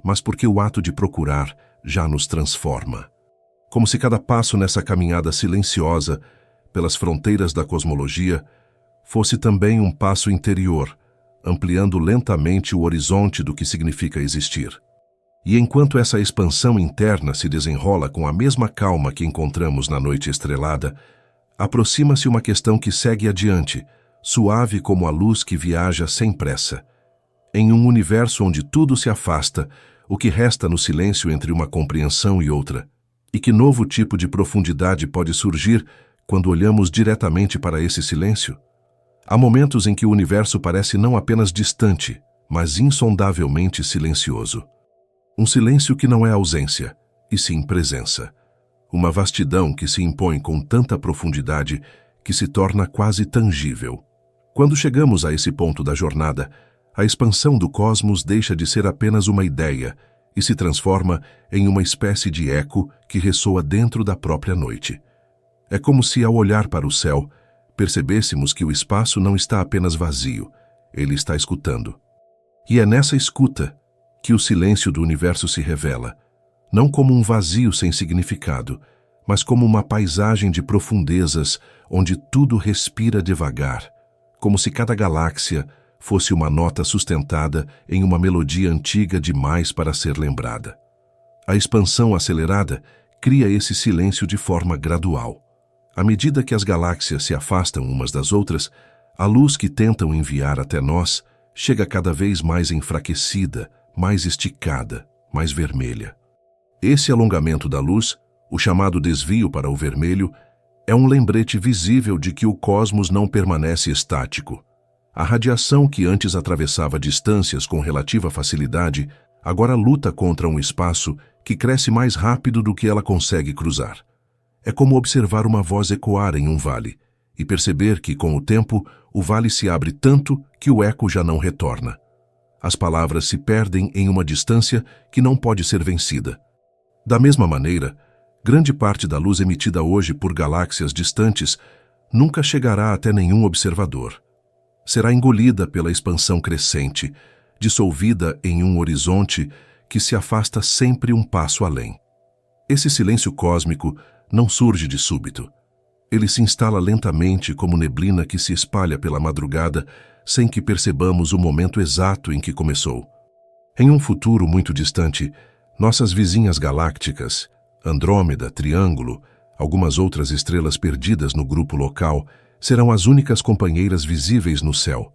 mas porque o ato de procurar já nos transforma. Como se cada passo nessa caminhada silenciosa, pelas fronteiras da cosmologia, fosse também um passo interior, ampliando lentamente o horizonte do que significa existir. E enquanto essa expansão interna se desenrola com a mesma calma que encontramos na noite estrelada, aproxima-se uma questão que segue adiante, suave como a luz que viaja sem pressa. Em um universo onde tudo se afasta, o que resta no silêncio entre uma compreensão e outra? E que novo tipo de profundidade pode surgir quando olhamos diretamente para esse silêncio? Há momentos em que o universo parece não apenas distante, mas insondavelmente silencioso. Um silêncio que não é ausência, e sim presença. Uma vastidão que se impõe com tanta profundidade que se torna quase tangível. Quando chegamos a esse ponto da jornada, a expansão do cosmos deixa de ser apenas uma ideia e se transforma em uma espécie de eco que ressoa dentro da própria noite. É como se, ao olhar para o céu, percebêssemos que o espaço não está apenas vazio, ele está escutando. E é nessa escuta que o silêncio do universo se revela, não como um vazio sem significado, mas como uma paisagem de profundezas onde tudo respira devagar, como se cada galáxia fosse uma nota sustentada em uma melodia antiga demais para ser lembrada. A expansão acelerada cria esse silêncio de forma gradual. À medida que as galáxias se afastam umas das outras, a luz que tentam enviar até nós chega cada vez mais enfraquecida, mais esticada, mais vermelha. Esse alongamento da luz, o chamado desvio para o vermelho, é um lembrete visível de que o cosmos não permanece estático. A radiação que antes atravessava distâncias com relativa facilidade, agora luta contra um espaço que cresce mais rápido do que ela consegue cruzar. É como observar uma voz ecoar em um vale e perceber que, com o tempo, o vale se abre tanto que o eco já não retorna. As palavras se perdem em uma distância que não pode ser vencida. Da mesma maneira, grande parte da luz emitida hoje por galáxias distantes nunca chegará até nenhum observador. Será engolida pela expansão crescente, dissolvida em um horizonte que se afasta sempre um passo além. Esse silêncio cósmico não surge de súbito. Ele se instala lentamente como neblina que se espalha pela madrugada sem que percebamos o momento exato em que começou. Em um futuro muito distante, nossas vizinhas galácticas, Andrômeda, Triângulo, algumas outras estrelas perdidas no grupo local, serão as únicas companheiras visíveis no céu.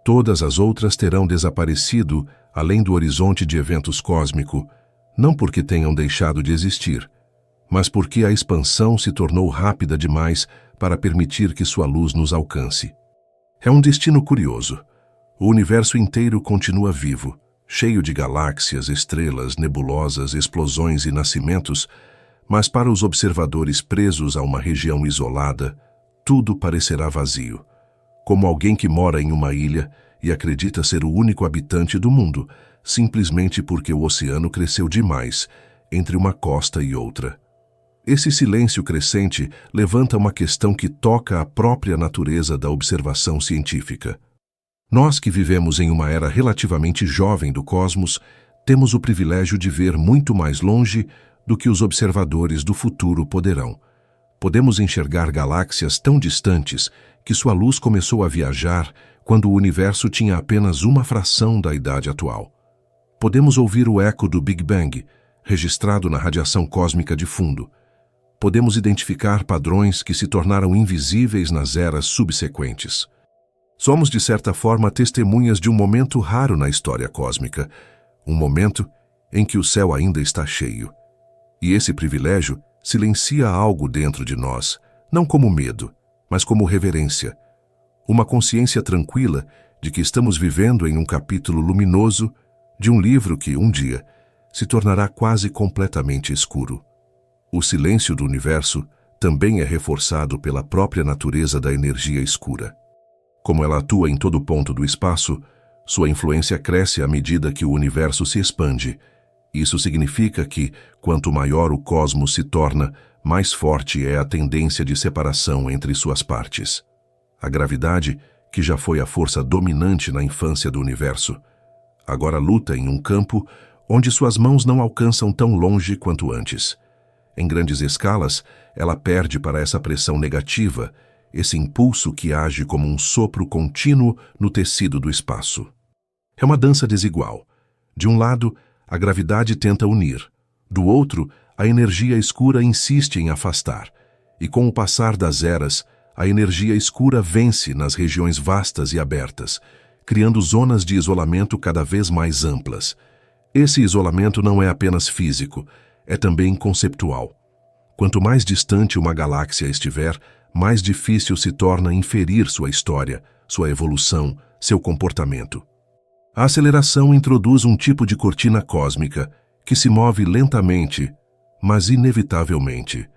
Todas as outras terão desaparecido além do horizonte de eventos cósmico, não porque tenham deixado de existir, mas porque a expansão se tornou rápida demais para permitir que sua luz nos alcance. É um destino curioso. O universo inteiro continua vivo, cheio de galáxias, estrelas, nebulosas, explosões e nascimentos, mas para os observadores presos a uma região isolada, tudo parecerá vazio, como alguém que mora em uma ilha e acredita ser o único habitante do mundo, simplesmente porque o oceano cresceu demais entre uma costa e outra. Esse silêncio crescente levanta uma questão que toca a própria natureza da observação científica. Nós que vivemos em uma era relativamente jovem do cosmos, temos o privilégio de ver muito mais longe do que os observadores do futuro poderão, Podemos enxergar galáxias tão distantes que sua luz começou a viajar quando o universo tinha apenas uma fração da idade atual. Podemos ouvir o eco do Big Bang, registrado na radiação cósmica de fundo. Podemos identificar padrões que se tornaram invisíveis nas eras subsequentes. Somos, de certa forma, testemunhas de um momento raro na história cósmica, um momento em que o céu ainda está cheio. E esse privilégio silencia algo dentro de nós, não como medo, mas como reverência. Uma consciência tranquila de que estamos vivendo em um capítulo luminoso de um livro que, um dia, se tornará quase completamente escuro. O silêncio do universo também é reforçado pela própria natureza da energia escura. Como ela atua em todo ponto do espaço, sua influência cresce à medida que o universo se expande. Isso significa que, quanto maior o cosmos se torna, mais forte é a tendência de separação entre suas partes. A gravidade, que já foi a força dominante na infância do universo, agora luta em um campo onde suas mãos não alcançam tão longe quanto antes. Em grandes escalas, ela perde para essa pressão negativa, esse impulso que age como um sopro contínuo no tecido do espaço. É uma dança desigual. De um lado, a gravidade tenta unir. Do outro, a energia escura insiste em afastar. E com o passar das eras, a energia escura vence nas regiões vastas e abertas, criando zonas de isolamento cada vez mais amplas. Esse isolamento não é apenas físico, é também conceptual. Quanto mais distante uma galáxia estiver, mais difícil se torna inferir sua história, sua evolução, seu comportamento. A aceleração introduz um tipo de cortina cósmica que se move lentamente, mas inevitavelmente.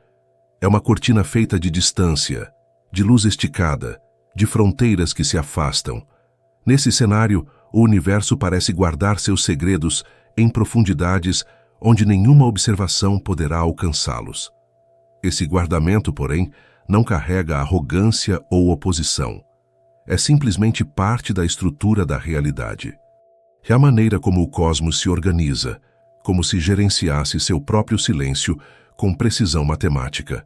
É uma cortina feita de distância, de luz esticada, de fronteiras que se afastam. Nesse cenário, o universo parece guardar seus segredos em profundidades onde nenhuma observação poderá alcançá-los. Esse guardamento, porém, não carrega arrogância ou oposição. É simplesmente parte da estrutura da realidade. É a maneira como o cosmos se organiza, como se gerenciasse seu próprio silêncio com precisão matemática.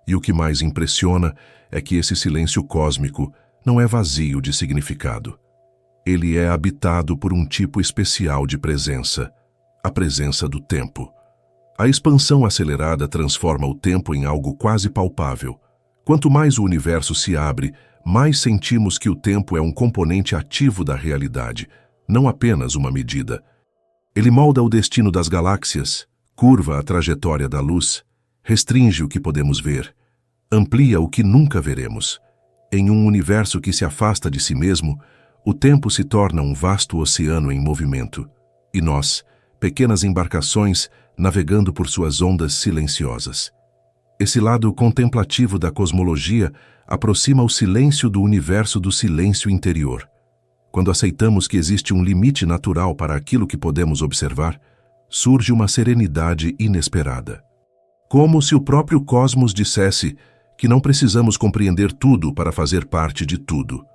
E o que mais impressiona é que esse silêncio cósmico não é vazio de significado. Ele é habitado por um tipo especial de presença, a presença do tempo. A expansão acelerada transforma o tempo em algo quase palpável. Quanto mais o universo se abre, mais sentimos que o tempo é um componente ativo da realidade, não apenas uma medida. Ele molda o destino das galáxias, curva a trajetória da luz, restringe o que podemos ver, amplia o que nunca veremos. Em um universo que se afasta de si mesmo, o tempo se torna um vasto oceano em movimento, e nós, pequenas embarcações, navegando por suas ondas silenciosas. Esse lado contemplativo da cosmologia aproxima o silêncio do universo do silêncio interior. Quando aceitamos que existe um limite natural para aquilo que podemos observar, surge uma serenidade inesperada. Como se o próprio cosmos dissesse que não precisamos compreender tudo para fazer parte de tudo,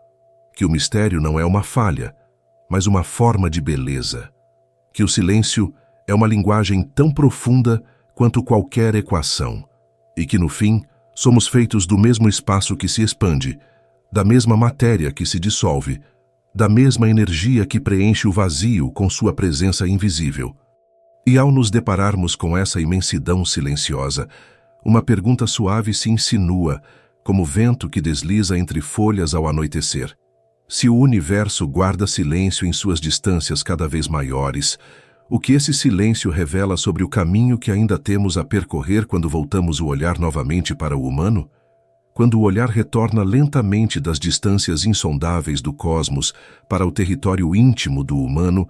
que o mistério não é uma falha, mas uma forma de beleza, que o silêncio é uma linguagem tão profunda quanto qualquer equação, e que, no fim, somos feitos do mesmo espaço que se expande, da mesma matéria que se dissolve, da mesma energia que preenche o vazio com sua presença invisível. E ao nos depararmos com essa imensidão silenciosa, uma pergunta suave se insinua, como vento que desliza entre folhas ao anoitecer. Se o universo guarda silêncio em suas distâncias cada vez maiores, o que esse silêncio revela sobre o caminho que ainda temos a percorrer quando voltamos o olhar novamente para o humano? Quando o olhar retorna lentamente das distâncias insondáveis do cosmos para o território íntimo do humano,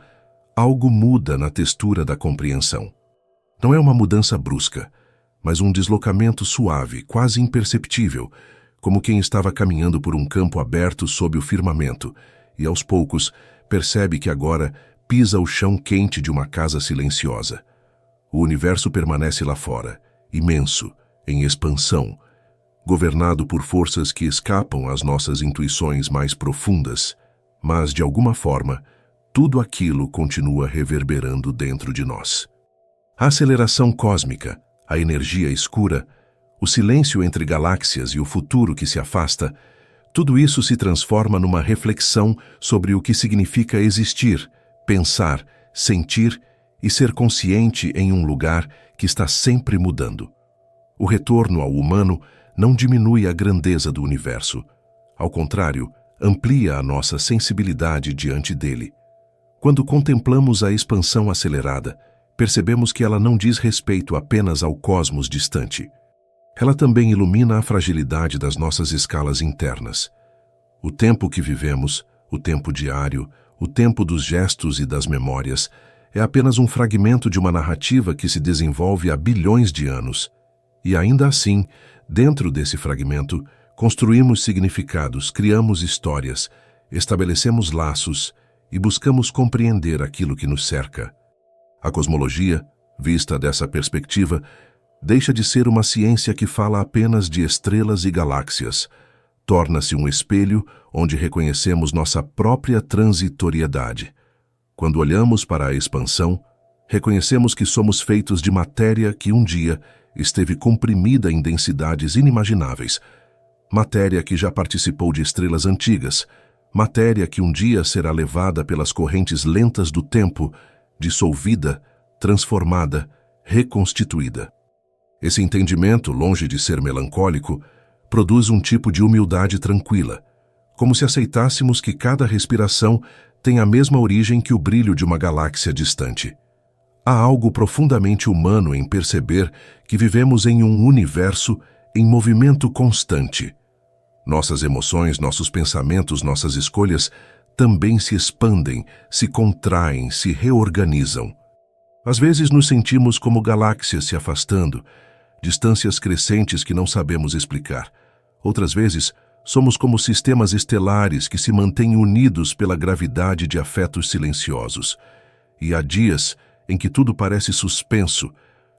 algo muda na textura da compreensão. Não é uma mudança brusca, mas um deslocamento suave, quase imperceptível, como quem estava caminhando por um campo aberto sob o firmamento, e aos poucos percebe que agora pisa o chão quente de uma casa silenciosa. O universo permanece lá fora, imenso, em expansão, governado por forças que escapam às nossas intuições mais profundas, mas, de alguma forma, tudo aquilo continua reverberando dentro de nós. A aceleração cósmica, a energia escura, o silêncio entre galáxias e o futuro que se afasta, tudo isso se transforma numa reflexão sobre o que significa existir, pensar, sentir e ser consciente em um lugar que está sempre mudando. O retorno ao humano não diminui a grandeza do universo. Ao contrário, amplia a nossa sensibilidade diante dele. Quando contemplamos a expansão acelerada, percebemos que ela não diz respeito apenas ao cosmos distante. Ela também ilumina a fragilidade das nossas escalas internas. O tempo que vivemos, o tempo diário, o tempo dos gestos e das memórias, é apenas um fragmento de uma narrativa que se desenvolve há bilhões de anos. E ainda assim, dentro desse fragmento, construímos significados, criamos histórias, estabelecemos laços e buscamos compreender aquilo que nos cerca. A cosmologia, vista dessa perspectiva, deixa de ser uma ciência que fala apenas de estrelas e galáxias. Torna-se um espelho onde reconhecemos nossa própria transitoriedade. Quando olhamos para a expansão, reconhecemos que somos feitos de matéria que um dia esteve comprimida em densidades inimagináveis. Matéria que já participou de estrelas antigas. Matéria que um dia será levada pelas correntes lentas do tempo, dissolvida, transformada, reconstituída. Esse entendimento, longe de ser melancólico, produz um tipo de humildade tranquila, como se aceitássemos que cada respiração tem a mesma origem que o brilho de uma galáxia distante. Há algo profundamente humano em perceber que vivemos em um universo em movimento constante. Nossas emoções, nossos pensamentos, nossas escolhas também se expandem, se contraem, se reorganizam. Às vezes nos sentimos como galáxias se afastando, distâncias crescentes que não sabemos explicar. Outras vezes, somos como sistemas estelares que se mantêm unidos pela gravidade de afetos silenciosos. E há dias em que tudo parece suspenso,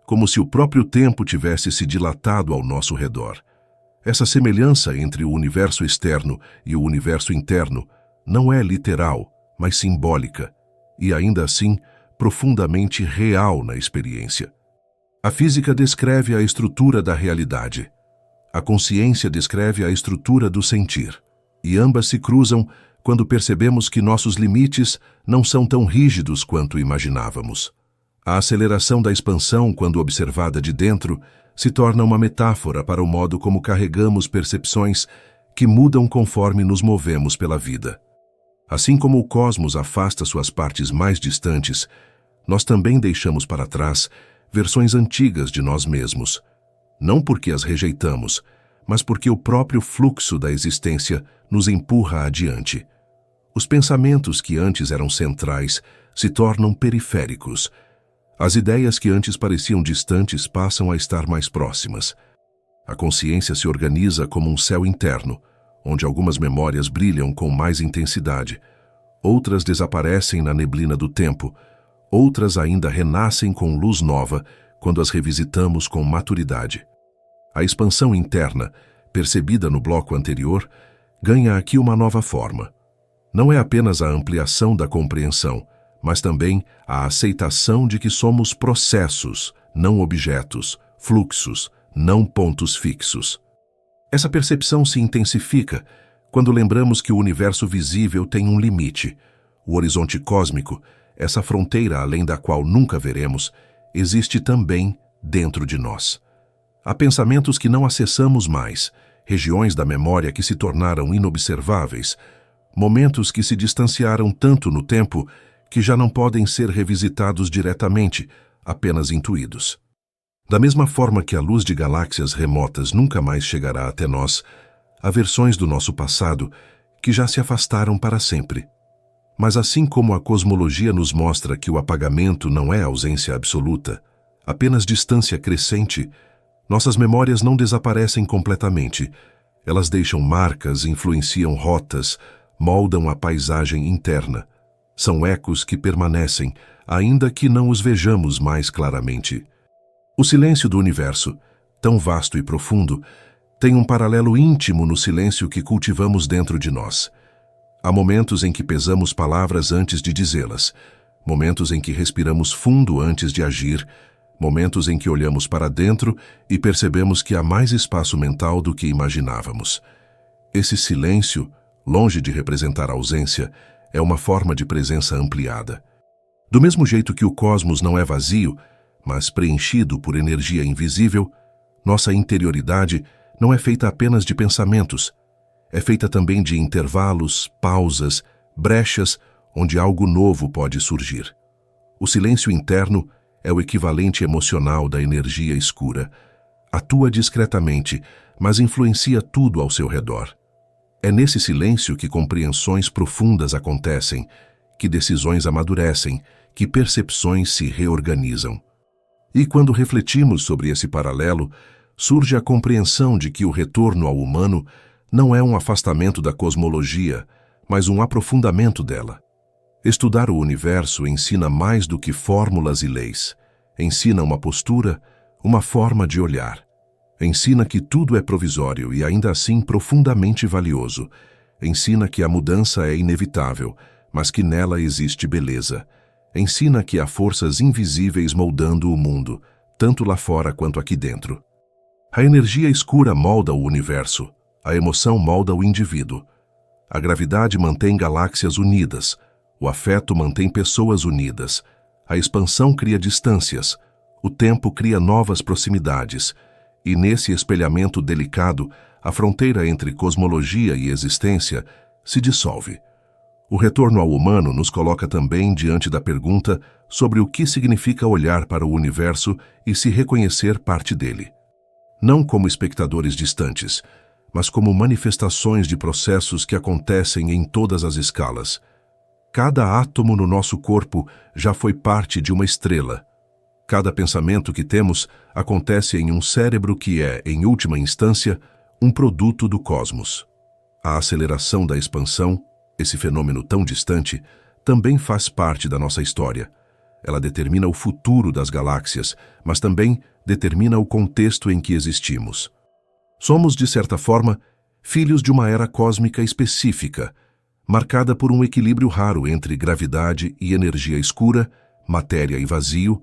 como se o próprio tempo tivesse se dilatado ao nosso redor. Essa semelhança entre o universo externo e o universo interno não é literal, mas simbólica, e ainda assim profundamente real na experiência. A física descreve a estrutura da realidade. A consciência descreve a estrutura do sentir. E ambas se cruzam quando percebemos que nossos limites não são tão rígidos quanto imaginávamos. A aceleração da expansão, quando observada de dentro, se torna uma metáfora para o modo como carregamos percepções que mudam conforme nos movemos pela vida. Assim como o cosmos afasta suas partes mais distantes, nós também deixamos para trás versões antigas de nós mesmos, não porque as rejeitamos, mas porque o próprio fluxo da existência nos empurra adiante. Os pensamentos que antes eram centrais se tornam periféricos. As ideias que antes pareciam distantes passam a estar mais próximas. A consciência se organiza como um céu interno, onde algumas memórias brilham com mais intensidade, outras desaparecem na neblina do tempo, outras ainda renascem com luz nova quando as revisitamos com maturidade. A expansão interna, percebida no bloco anterior, ganha aqui uma nova forma. Não é apenas a ampliação da compreensão, mas também a aceitação de que somos processos, não objetos, fluxos, não pontos fixos. Essa percepção se intensifica quando lembramos que o universo visível tem um limite. O horizonte cósmico, essa fronteira além da qual nunca veremos, existe também dentro de nós. Há pensamentos que não acessamos mais, regiões da memória que se tornaram inobserváveis, momentos que se distanciaram tanto no tempo que já não podem ser revisitados diretamente, apenas intuídos. Da mesma forma que a luz de galáxias remotas nunca mais chegará até nós, há versões do nosso passado que já se afastaram para sempre. Mas assim como a cosmologia nos mostra que o apagamento não é ausência absoluta, apenas distância crescente, nossas memórias não desaparecem completamente. Elas deixam marcas, influenciam rotas, moldam a paisagem interna. São ecos que permanecem, ainda que não os vejamos mais claramente. O silêncio do universo, tão vasto e profundo, tem um paralelo íntimo no silêncio que cultivamos dentro de nós. Há momentos em que pesamos palavras antes de dizê-las, momentos em que respiramos fundo antes de agir, Momentos em que olhamos para dentro e percebemos que há mais espaço mental do que imaginávamos. Esse silêncio, longe de representar ausência, é uma forma de presença ampliada. Do mesmo jeito que o cosmos não é vazio, mas preenchido por energia invisível, nossa interioridade não é feita apenas de pensamentos. É feita também de intervalos, pausas, brechas, onde algo novo pode surgir. O silêncio interno é o equivalente emocional da energia escura. Atua discretamente, mas influencia tudo ao seu redor. É nesse silêncio que compreensões profundas acontecem, que decisões amadurecem, que percepções se reorganizam. E quando refletimos sobre esse paralelo, surge a compreensão de que o retorno ao humano não é um afastamento da cosmologia, mas um aprofundamento dela. Estudar o universo ensina mais do que fórmulas e leis. Ensina uma postura, uma forma de olhar. Ensina que tudo é provisório e ainda assim profundamente valioso. Ensina que a mudança é inevitável, mas que nela existe beleza. Ensina que há forças invisíveis moldando o mundo, tanto lá fora quanto aqui dentro. A energia escura molda o universo, a emoção molda o indivíduo. A gravidade mantém galáxias unidas, o afeto mantém pessoas unidas, a expansão cria distâncias, o tempo cria novas proximidades, e nesse espelhamento delicado, a fronteira entre cosmologia e existência se dissolve. O retorno ao humano nos coloca também diante da pergunta sobre o que significa olhar para o universo e se reconhecer parte dele. Não como espectadores distantes, mas como manifestações de processos que acontecem em todas as escalas. Cada átomo no nosso corpo já foi parte de uma estrela. Cada pensamento que temos acontece em um cérebro que é, em última instância, um produto do cosmos. A aceleração da expansão, esse fenômeno tão distante, também faz parte da nossa história. Ela determina o futuro das galáxias, mas também determina o contexto em que existimos. Somos, de certa forma, filhos de uma era cósmica específica, marcada por um equilíbrio raro entre gravidade e energia escura, matéria e vazio,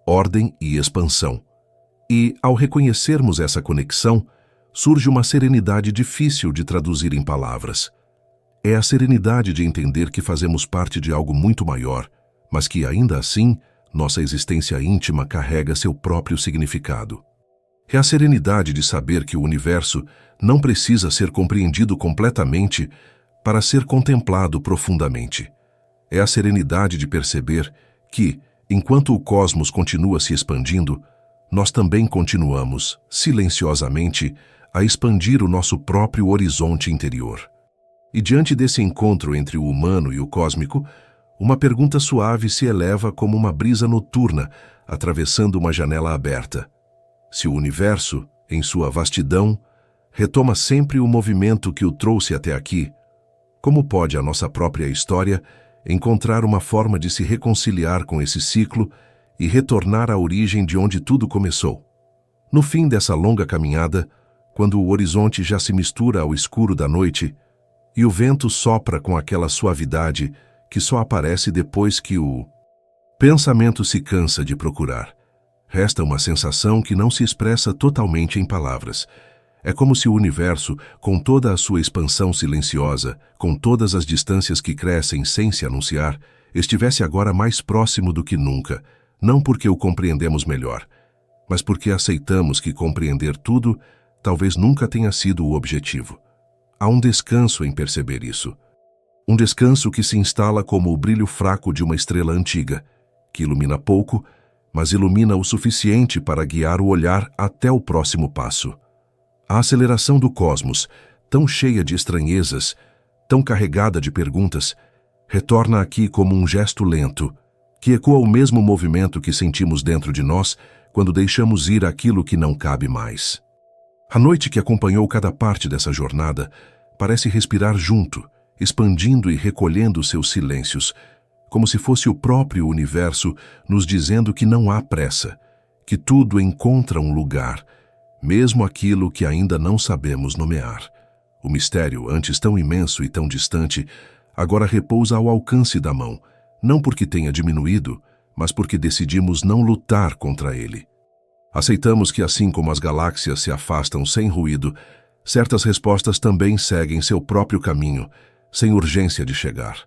ordem e expansão. E, ao reconhecermos essa conexão, surge uma serenidade difícil de traduzir em palavras. É a serenidade de entender que fazemos parte de algo muito maior, mas que, ainda assim, nossa existência íntima carrega seu próprio significado. É a serenidade de saber que o universo não precisa ser compreendido completamente para ser contemplado profundamente. É a serenidade de perceber que, enquanto o cosmos continua se expandindo, nós também continuamos, silenciosamente, a expandir o nosso próprio horizonte interior. E diante desse encontro entre o humano e o cósmico, uma pergunta suave se eleva como uma brisa noturna, atravessando uma janela aberta. Se o universo, em sua vastidão, retoma sempre o movimento que o trouxe até aqui, como pode a nossa própria história encontrar uma forma de se reconciliar com esse ciclo e retornar à origem de onde tudo começou? No fim dessa longa caminhada, quando o horizonte já se mistura ao escuro da noite e o vento sopra com aquela suavidade que só aparece depois que o pensamento se cansa de procurar, resta uma sensação que não se expressa totalmente em palavras. É como se o universo, com toda a sua expansão silenciosa, com todas as distâncias que crescem sem se anunciar, estivesse agora mais próximo do que nunca, não porque o compreendemos melhor, mas porque aceitamos que compreender tudo talvez nunca tenha sido o objetivo. Há um descanso em perceber isso. Um descanso que se instala como o brilho fraco de uma estrela antiga, que ilumina pouco, mas ilumina o suficiente para guiar o olhar até o próximo passo. A aceleração do cosmos, tão cheia de estranhezas, tão carregada de perguntas, retorna aqui como um gesto lento, que ecoa o mesmo movimento que sentimos dentro de nós quando deixamos ir aquilo que não cabe mais. A noite que acompanhou cada parte dessa jornada parece respirar junto, expandindo e recolhendo seus silêncios, como se fosse o próprio universo nos dizendo que não há pressa, que tudo encontra um lugar, mesmo aquilo que ainda não sabemos nomear. O mistério, antes tão imenso e tão distante, agora repousa ao alcance da mão, não porque tenha diminuído, mas porque decidimos não lutar contra ele. Aceitamos que, assim como as galáxias se afastam sem ruído, certas respostas também seguem seu próprio caminho, sem urgência de chegar.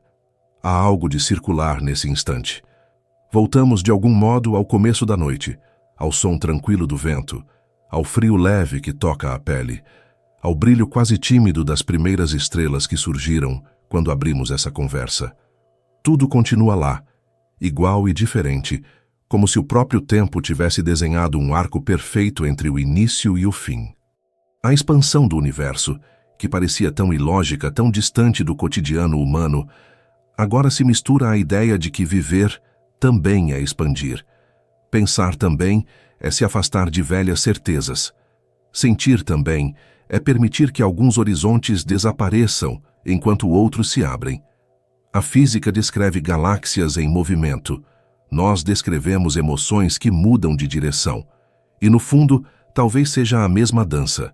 Há algo de circular nesse instante. Voltamos de algum modo ao começo da noite, ao som tranquilo do vento, ao frio leve que toca a pele, ao brilho quase tímido das primeiras estrelas que surgiram quando abrimos essa conversa. Tudo continua lá, igual e diferente, como se o próprio tempo tivesse desenhado um arco perfeito entre o início e o fim. A expansão do universo, que parecia tão ilógica, tão distante do cotidiano humano, agora se mistura à ideia de que viver também é expandir. Pensar também é se afastar de velhas certezas. Sentir também é permitir que alguns horizontes desapareçam enquanto outros se abrem. A física descreve galáxias em movimento. Nós descrevemos emoções que mudam de direção. E, no fundo, talvez seja a mesma dança.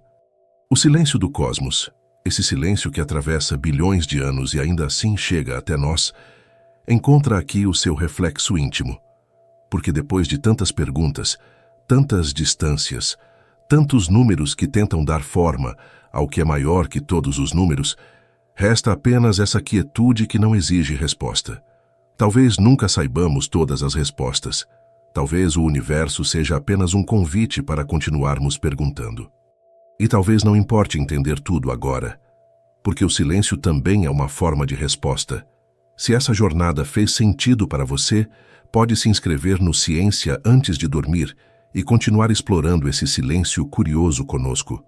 O silêncio do cosmos, esse silêncio que atravessa bilhões de anos e ainda assim chega até nós, encontra aqui o seu reflexo íntimo. Porque depois de tantas perguntas, tantas distâncias, tantos números que tentam dar forma ao que é maior que todos os números, resta apenas essa quietude que não exige resposta. Talvez nunca saibamos todas as respostas. Talvez o universo seja apenas um convite para continuarmos perguntando. E talvez não importe entender tudo agora, porque o silêncio também é uma forma de resposta. Se essa jornada fez sentido para você, pode se inscrever no Ciência antes de dormir e continuar explorando esse silêncio curioso conosco.